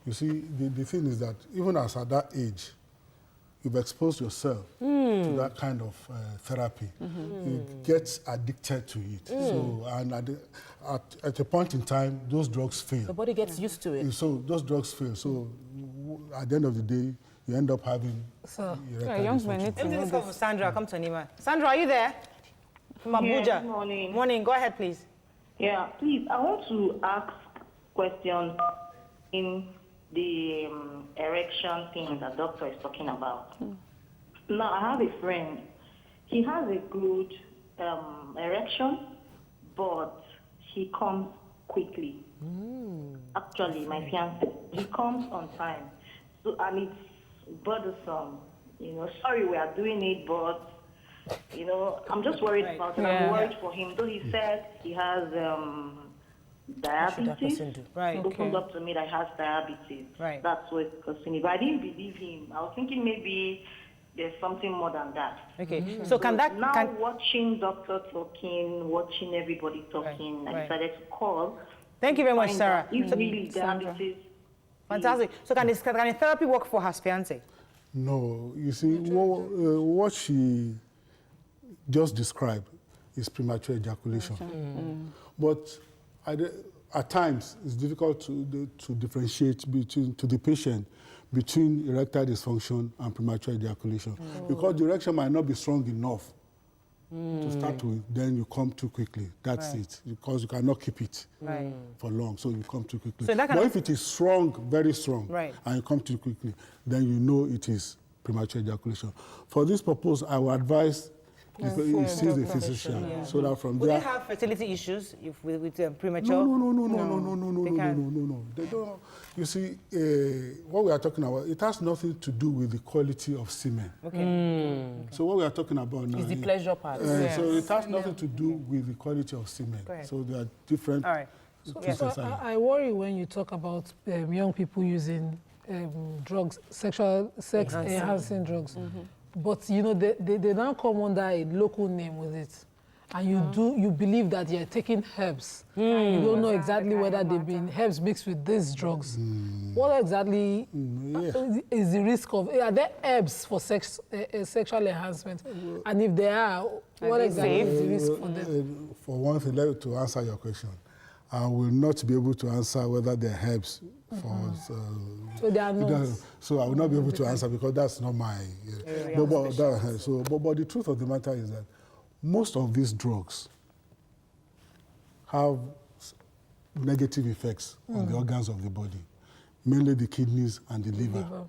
You see, the thing is that even as at that age, you've exposed yourself to that kind of therapy. You get addicted to it. So, and at a point in time, those drugs fail. The body gets used to it. So those drugs fail. So at the end of the day, you end up having young men need to Let me know just call this. for Sandra. I'll come to Anima. Sandra, are you there? From Abuja. Yeah, good morning. Morning. Go ahead, please. Yeah, please, I want to ask questions in the erection thing that doctor is talking about. Now, I have a friend. He has a good erection, but he comes quickly. Actually, my fiance, he comes on time. So, and it's bothersome. You know, sorry we are doing it, but, you know, I'm just worried about it. I'm worried for him. Though he said he has diabetes. Right. He opened up to me that he has diabetes. Right. That's what it's causing it. But I didn't believe him. I was thinking maybe there's something more than that. Okay, so can that... Now watching doctor talking, watching everybody talking, I decided to call. Thank you very much, Sarah. If really dialysis... Fantastic. So can the therapy work for her fiancé? No, you see, what she just described is premature ejaculation. But at times, it's difficult to differentiate to the patient between erectile dysfunction and premature ejaculation. Because the erection might not be strong enough to start with, then you come too quickly. That's it, because you cannot keep it for long, so you come too quickly. So but if it is strong, very strong, and you come too quickly, then you know it is premature ejaculation. For this purpose, I would advise you see the physician, so that from there... Will they have fertility issues with premature? No. They don't. You see, what we are talking about, it has nothing to do with the quality of semen. Okay. So what we are talking about now is the pleasure part. So it has nothing to do with the quality of semen. So they are different. All right. So I worry when you talk about young people using drugs, sex-enhancing drugs. But, you know, they now come under a local name with it. And you believe that you're taking herbs. And you don't know exactly whether they've been herbs mixed with these drugs. What exactly is the risk of... Are there herbs for sexual enhancement? And if there are, what exactly is the risk for them? For one thing, to answer your question, I will not be able to answer whether they're herbs. So they are not. So I will not be able to answer because that's not my... But the truth of the matter is that most of these drugs have negative effects on the organs of the body, mainly the kidneys and the liver.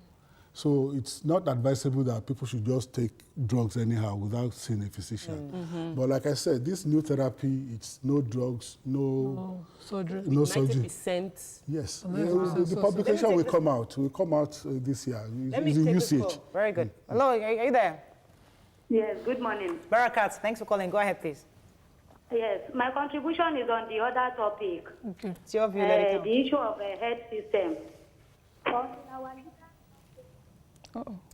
So it's not advisable that people should just take drugs anyhow without seeing a physician. But like I said, this new therapy, it's no drugs, no surgery. 90%. Yes. The publication will come out. This year. Let me take this call. Very good. Hello, are you there? Yes, good morning. Barakat, thanks for calling. Go ahead, please. Yes, my contribution is on the other topic. Okay. It's your view, let it come. The issue of a health system.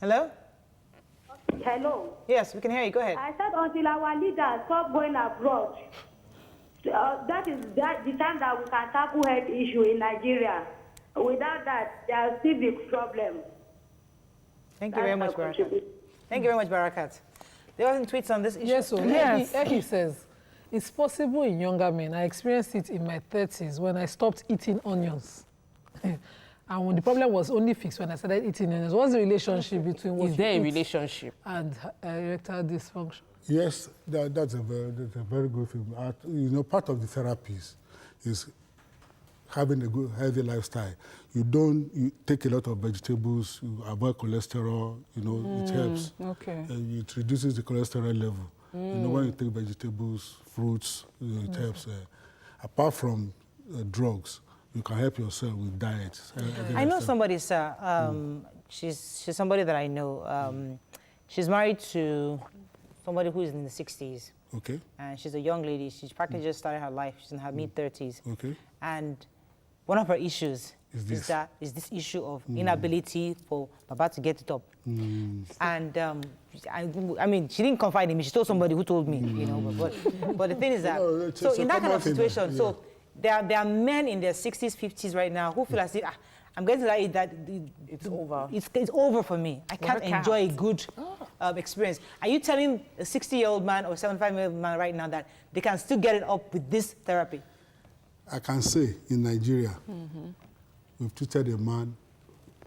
Hello? Hello? Yes, we can hear you. Go ahead. I said until our leaders stop going abroad, that is the time that we can tackle health issue in Nigeria. Without that, there are still big problem. Thank you very much, Barakat. Thank you very much, Barakat. There are tweets on this issue. Yes, so Eki says, it's possible in younger men. I experienced it in my 30s when I stopped eating onions. And when the problem was only fixed when I started eating onions. What's the relationship between what is there a relationship and erectile dysfunction? Yes, that's a very good thing. You know, part of the therapies is having a good, healthy lifestyle. You take a lot of vegetables, you avoid cholesterol, you know, it helps. Okay. It reduces the cholesterol level. You know, when you take vegetables, fruits, it helps. Apart from drugs, you can help yourself with diet. I know somebody, sir. She's somebody that I know. She's married to somebody who is in the 60s. Okay. And she's a young lady. She's practically just started her life. She's in her mid-30s. Okay. And one of her issues is this issue of inability for Baba to get it up. And I mean, she didn't confide in me. She told somebody who told me, you know. But the thing is that, so in that kind of situation, so there are men in their 60s, 50s right now who feel as if, I'm getting to that age that it's over. It's over for me. I can't enjoy a good experience. Are you telling a 60-year-old man or 75-year-old man right now that they can still get it up with this therapy? I can say in Nigeria, we've treated a man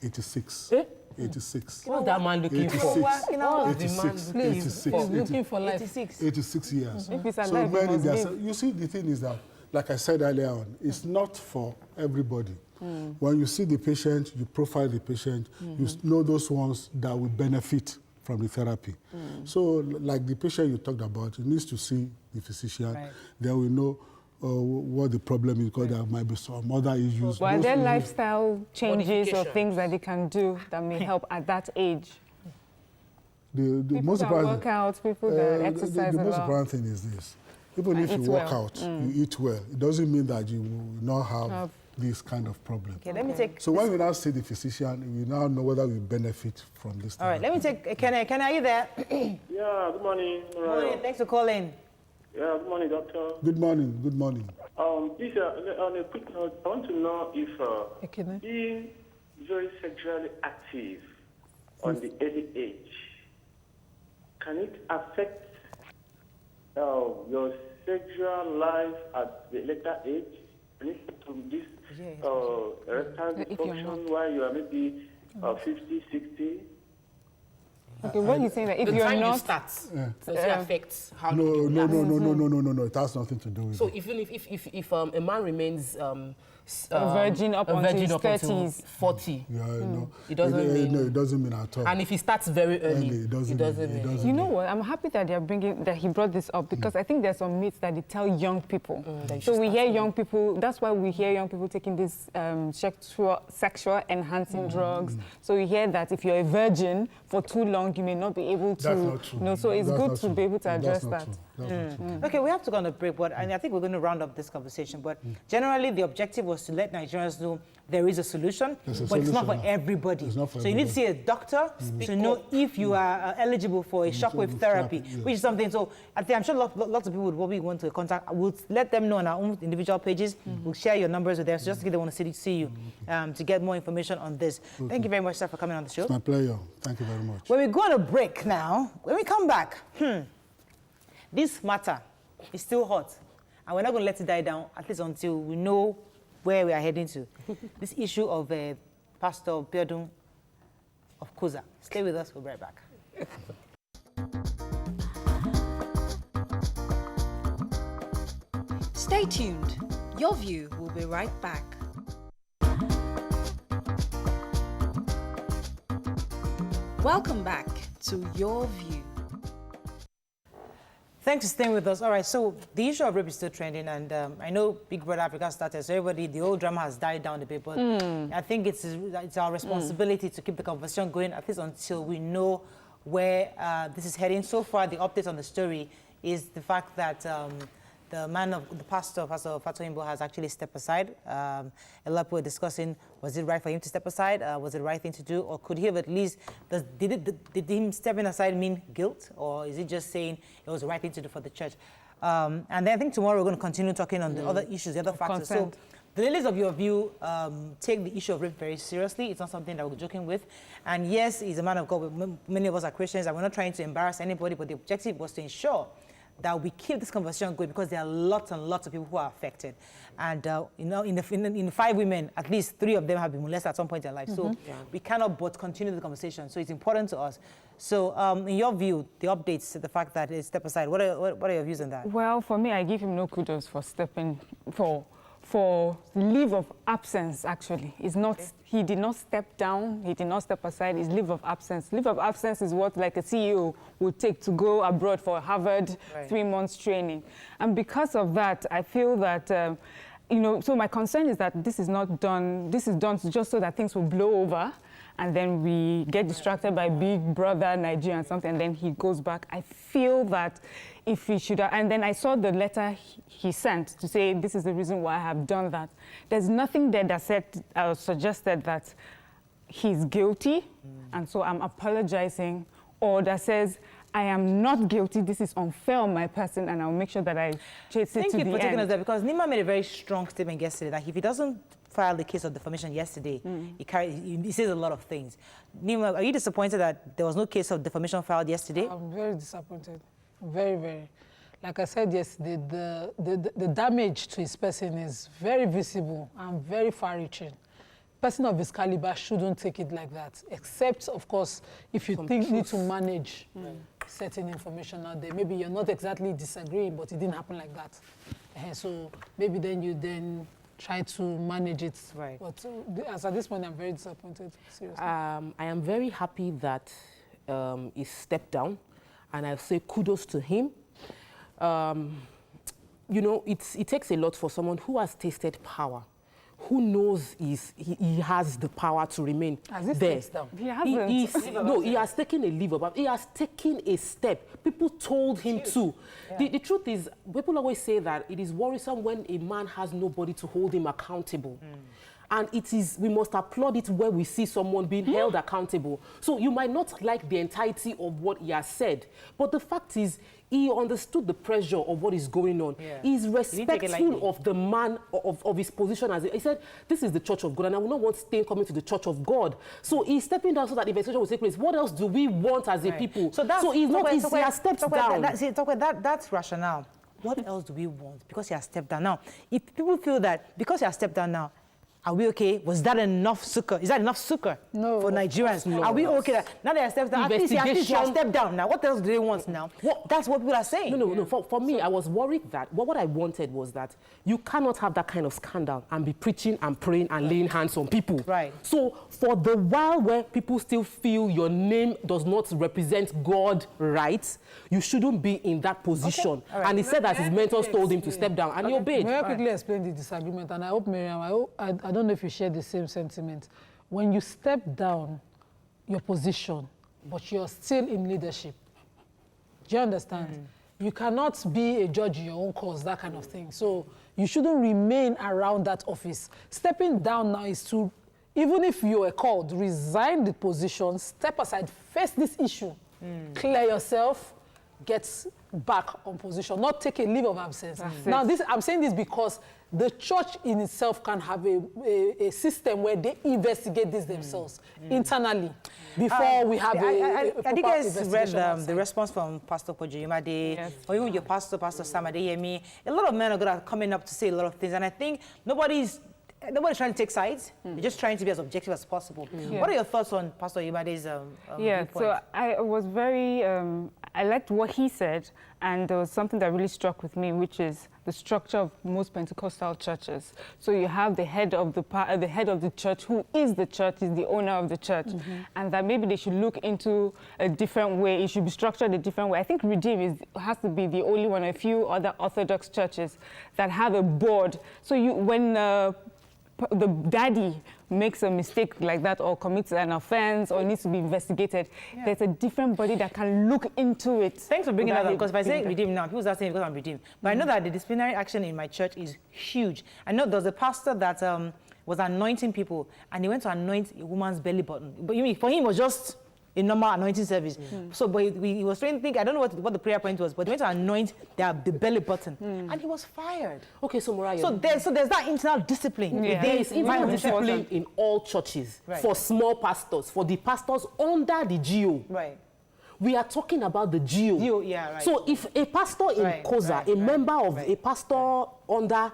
86. 86. What's that man looking for? 86 looking for life. 86 years. If it's alive, you see, the thing is that, like I said earlier on, it's not for everybody. When you see the patient, you profile the patient, you know those ones that will benefit from the therapy. So, like the patient you talked about, he needs to see the physician. Then we know what the problem is, because there might be some other issues. But are there lifestyle changes or things that they can do that may help at that age? The most important workouts, people that exercise the most important thing is this. Even if you work out, you eat well, it doesn't mean that you will not have this kind of problem. Okay, let me take... So when we now see the physician, we now know whether we benefit from this. All right, let me take... Ken, are you there? Yeah, good morning. Good morning, thanks for calling. Yeah, good morning, doctor. Good morning, good morning. Please, on a quick note, I want to know if being very sexually active on the early age, can it affect your sexual life at the later age? Can it to this erectile dysfunction while you are maybe 50, 60? Okay, what are you saying? That if the you're time not... you start, does it affect how No, you no, last? no, no, no, no, no, no, no. It has nothing to do with So it. even if a man remains a virgin up until his 30s, 40, no, it doesn't mean... No, it doesn't mean at all. And if he starts very early, it doesn't mean. You know what? I'm happy that he brought this up because I think there's some myths that they tell young people. So we hear young people. That's why we hear young people taking these sexual enhancing drugs. So we hear that if you're a virgin for too long, you may not be able to. That's not true. No, so it's That's good not to true. be able to address That's that. not true. That's not true. Okay, we have to go on a break, but and I think we're going to round up this conversation. But generally, the objective was to let Nigerians know there is a solution, but it's not for everybody. It's not for so you need to see a doctor to know if you are eligible for a shockwave therapy, which is something. So I think I'm sure lots of people would probably want to contact. We'll let them know on our own individual pages. We'll share your numbers with them, so just in case they want to see you to get more information on this. Thank you very much, sir, for coming on the show. It's my pleasure. Thank you very much. When we go on a break now, when we come back, this matter is still hot, and we're not going to let it die down, at least until we know where we are heading to. This issue of Pastor Biodun of Kuza. Stay with us, we'll be right back. Stay tuned. Your View will be right back. Welcome back to Your View. Thanks for staying with us. All right, so the issue of rape is still trending, and I know Big Brother Africa started, so everybody, the old drama has died down a bit, but I think it's our responsibility to keep the conversation going, at least until we know where this is heading. So far, the update on the story is the fact that the pastor Fatoyinbo has actually stepped aside. A lot of people were discussing, was it right for him to step aside? Was it the right thing to do? Or could he have at least, did him stepping aside mean guilt? Or is it just saying it was the right thing to do for the church? And then I think tomorrow we're going to continue talking on the other issues, the other factors. Consent. So the ladies of Your View take the issue of rape very seriously. It's not something that we're joking with. And yes, he's a man of God. Many of us are Christians, and we're not trying to embarrass anybody, but the objective was to ensure that we keep this conversation going, because there are lots and lots of people who are affected. And, you know, in the 5 women, at least 3 of them have been molested at some point in their life. So we cannot but continue the conversation. So it's important to us. So in your view, the updates, the fact that it's step aside, what are your views on that? Well, for me, I give him no kudos for stepping, for leave of absence, actually. It's not, he did not step down, he did not step aside, it's leave of absence. Leave of absence is what like a CEO would take to go abroad for Harvard 3 months training. And because of that, I feel that, you know, so my concern is that this is not done, this is done just so that things will blow over, and then we get distracted by Big Brother Nigeria and something, and then he goes back. I feel that if he should have, and then I saw the letter he sent to say, this is the reason why I have done that. There's nothing there that said, suggested that he's guilty, and so I'm apologizing, or that says, I am not guilty, this is unfair on my person, and I'll make sure that I chase it to the end. Thank you for taking us there, because Nima made a very strong statement yesterday that if he doesn't file the case of defamation yesterday, he says a lot of things. Nima, are you disappointed that there was no case of defamation filed yesterday? I'm very disappointed. Very, very. Like I said yesterday, the damage to his person is very visible and very far-reaching. Person of his caliber shouldn't take it like that, except, of course, if you need to manage certain information out there. Maybe you're not exactly disagreeing, but it didn't happen like that. So maybe then you try to manage it. Right. But as at this point, I'm very disappointed, seriously. I am very happy that he stepped down, and I say kudos to him. You know, it takes a lot for someone who has tasted power, who knows he has the power to remain there. He hasn't. No, he has taken a leave, but he has taken a step. People told him to. Yeah. The truth is, people always say that it is worrisome when a man has nobody to hold him accountable. And we must applaud it when we see someone being held accountable. So you might not like the entirety of what he has said, but the fact is, he understood the pressure of what is going on. Yeah. He's respectful of the man, of his position. He said, this is the church of God, and I will not want Stain coming to the church of God. So he's stepping down so that investigation will take place. What else do we want as a people? So he has stepped down. That's rationale. What else do we want? Because he has stepped down. Now, if people feel that because he has stepped down now, are we okay? Was that enough succor? Is that enough succor for Nigerians? No. Are we okay? Now they have stepped down. At least he has stepped down. Now, what else do they want now? That's what people are saying. No. For me, I was worried that what I wanted was that you cannot have that kind of scandal and be preaching and praying and laying hands on people. Right. So for the while where people still feel your name does not represent God right, you shouldn't be in that position. Okay. Right. And he said that his mentors told him to step down, and he obeyed. May I quickly explain the disagreement? And I hope, Miriam, I don't know if you share the same sentiment. When you step down your position, but you're still in leadership, do you understand? You cannot be a judge in your own cause, that kind of thing. So you shouldn't remain around that office. Stepping down now is to, even if you are called, resign the position, step aside, face this issue, clear yourself, get back on position, not take a leave of absence. Now, I'm saying this because the church in itself can have a system where they investigate this themselves internally before we have I think you guys read the response from Pastor Pojoyimade, or even your pastor, Pastor Sam Adeyemi. A lot of men are coming up to say a lot of things, and I think nobody's trying to take sides. They're just trying to be as objective as possible. What are your thoughts on Pastor Yimade's viewpoint? So I was very, I liked what he said, and there was something that really struck with me, which is the structure of most Pentecostal churches. So you have the head of the church, who is the church, is the owner of the church, and that maybe they should look into a different way. It should be structured a different way. I think Redeem has to be the only one, a few other Orthodox churches that have a board. So when the daddy makes a mistake like that or commits an offense or needs to be investigated, there's a different body that can look into it. Thanks for bringing that up, because if I say Redeem now, people are saying because I'm Redeem. But I know that the disciplinary action in my church is huge. I know there was a pastor that was anointing people, and he went to anoint a woman's belly button. But you mean, for him, it was just a normal anointing service. So, but he was trying to think, I don't know what the prayer point was, but he went to anoint the belly button, and he was fired. Okay, so Mariah. So there's that internal discipline. There is internal discipline in all churches for small pastors, for the pastors under the GO. Right. We are talking about the GO. So if a pastor in Koza, a member of a pastor under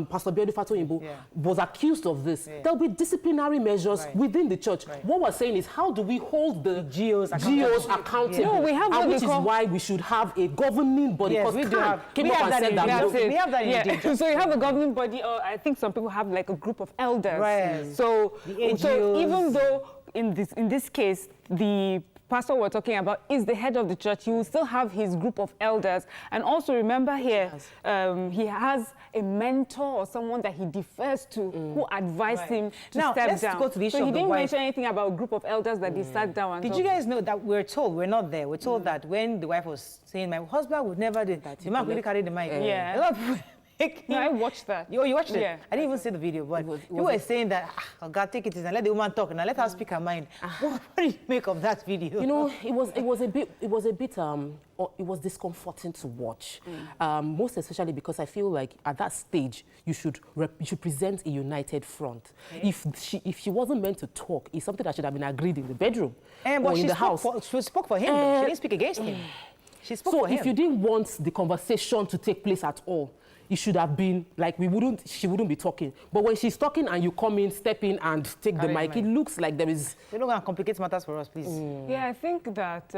Pastor Biodun Fatoyinbo was accused of this, there'll be disciplinary measures within the church. What we're saying is, how do we hold the GOs accountable? No, we have and which is why we should have a governing body. Yes, we have that. So you have a governing body, or I think some people have like a group of elders. Right. So even though in this case, the pastor we're talking about is the head of the church, he will still have his group of elders. And also remember here, he has a mentor or someone that he defers to who advised him to step down. Let's go to the issue so of he the didn't wife. mention anything about a group of elders that he sat down and Did you guys know that we're not there. We're told that when the wife was saying, my husband would never do that, the man really carried the mic. Yeah. A lot of people no, I watched that. You watched it? Yeah. I didn't even see the video, but you were saying that, oh God, take it easy and let the woman talk, now let her speak her mind. What do you make of that video? You know, it was discomforting to watch, most especially because I feel like at that stage you should present a united front. If she wasn't meant to talk, it's something that should have been agreed in the bedroom or in the house. She spoke for him, though. She didn't speak against him. She spoke for him. So if you didn't want the conversation to take place at all, it should have been like she wouldn't be talking. But when she's talking and you come in, step in and take the mic, it looks like there is... You're not going to complicate matters for us, please. Yeah, I think that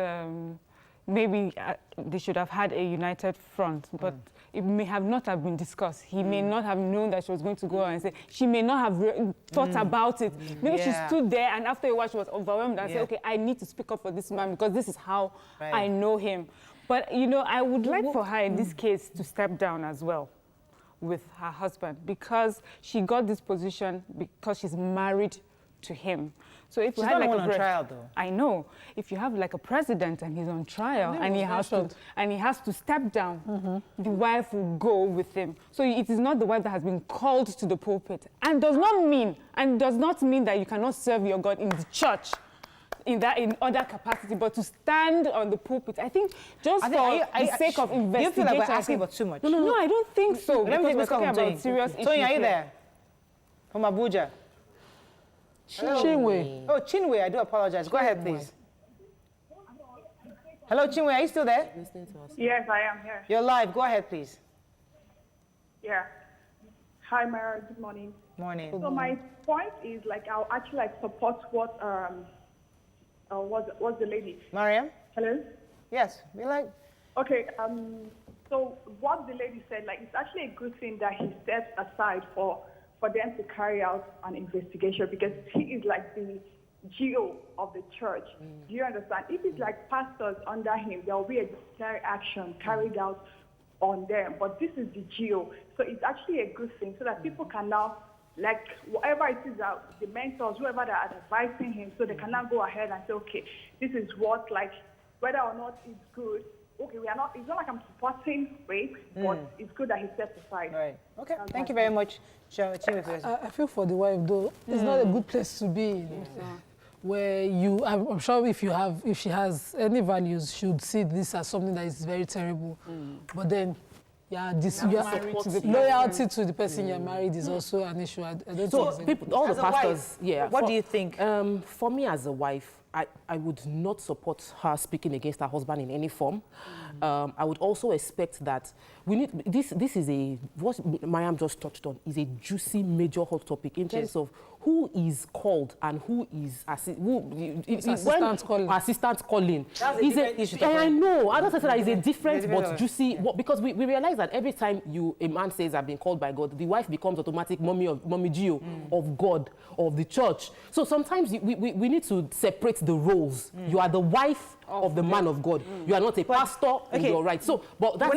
maybe they should have had a united front, but it may not have been discussed. He may not have known that she was going to go and say, she may not have thought about it. Maybe she stood there and after a while she was overwhelmed and said, okay, I need to speak up for this man because this is how I know him. But, you know, I would like for her in this case to step down as well. with her husband because she got this position because she's married to him. So if She's you have not like on trial though. I know. If you have like a president and he's on trial and he has to step down, the wife will go with him. So it is not the wife that has been called to the pulpit, and does not mean that you cannot serve your God in the church in other capacity, but to stand on the pulpit, I think just for the sake of investigation. You feel like we're asking about too much? No, I don't think so. Let me take this call from about serious issues. Tony, are you there? From Abuja. Chinwe. Oh, Chinwe, I do apologize. Go ahead, please. Hello, Chinwe, are you still there? Yes, I am here. You're live. Go ahead, please. Yeah. Hi, Mara. Good morning. Morning. So my point is, like, I'll actually support what what's the lady? Mariam? Hello? Yes, we like. Okay, so what the lady said, like, it's actually a good thing that he steps aside for them to carry out an investigation, because he is like the GO of the church. Do you understand? If it's like pastors under him, there will be a disciplinary action carried out on them, but this is the GO. So it's actually a good thing so that people can now, like, whatever it is that the mentors, whoever that are advising him, so they can now go ahead and say, okay, this is what, like, whether or not it's good. Okay, it's not like I'm supporting rape, but it's good that he steps aside. Right. Okay, thank you very much. I feel for the wife, though. It's not a good place to be in. Where I'm sure if she has any values, she would see this as something that is very terrible. But then, loyalty to the person you're married is also an issue. I don't think all the pastors, what do you think? For me as a wife, I would not support her speaking against her husband in any form. I would also expect that we need this is what Mariam just touched on is a juicy, major hot topic in terms of who is called and who is assistant calling. That's a different issue. I know. I don't say that is a different but juicy, because we realize that every time a man says I've been called by God, the wife becomes automatic mommy Gio of God, of the church. So sometimes we need to separate the roles. You are the wife of the man of God. You are not a pastor, and you're right. So, but that's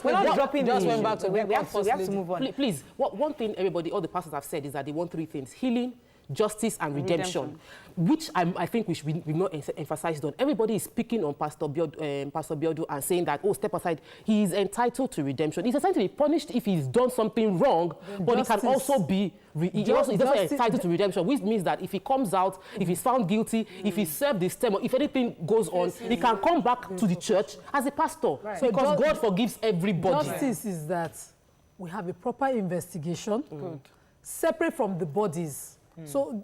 we're not dropping just went back to we have to move on. Please, one thing all the pastors have said is that they want three things: healing, justice, and redemption. Which I think we've not emphasized on. Everybody is speaking on Pastor Biodu and saying that, oh, step aside. He is entitled to redemption. He's entitled to be punished if he's done something wrong, but he can also be he's also entitled to redemption, which means that if he comes out, if he's found guilty, if he served his term, if anything goes on, he can come back to the church as a pastor. Right. Because God forgives everybody. Justice is that we have a proper investigation, separate from the bodies. So,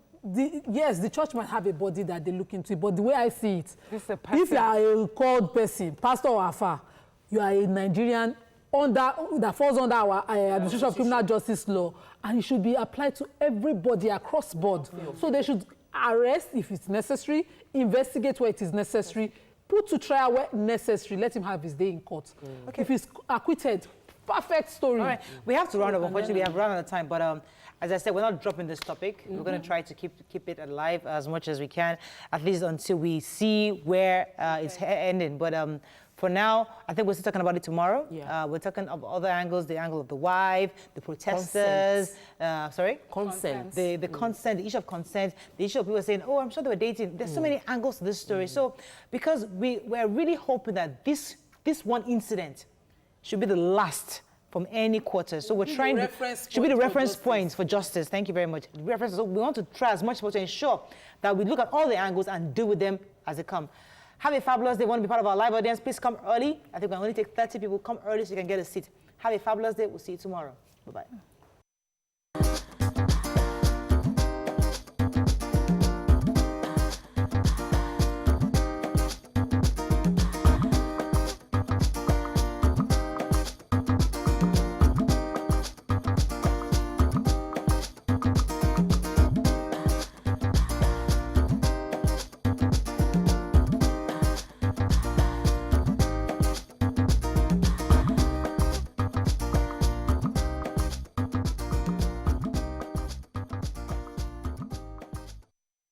yes, the church might have a body that they look into, but the way I see it, if you are a called person, pastor or afa, you are a Nigerian that falls under our administration of criminal justice law, and it should be applied to everybody across board. So they should arrest if it's necessary, investigate where it is necessary, put to trial where necessary, let him have his day in court. Okay. If he's acquitted, perfect story. All right, we have to round up. Unfortunately, we have run out of time, but as I said, we're not dropping this topic. We're going to try to keep it alive as much as we can, at least until we see where it's ending. But for now, I think we're still talking about it tomorrow. We're talking of other angles, the angle of the wife, the protesters. Consent. The consent, the issue of consent, the issue of people saying, oh, I'm sure they were dating. There's so many angles to this story. So because we're really hoping that this one incident should be the last from any quarter. So we're trying to, should be the reference points for justice. Thank you very much. So we want to try as much as possible to ensure that we look at all the angles and deal with them as they come. Have a fabulous day. Want to be part of our live audience? Please come early. I think we can only take 30 people. Come early so you can get a seat. Have a fabulous day. We'll see you tomorrow. Bye-bye.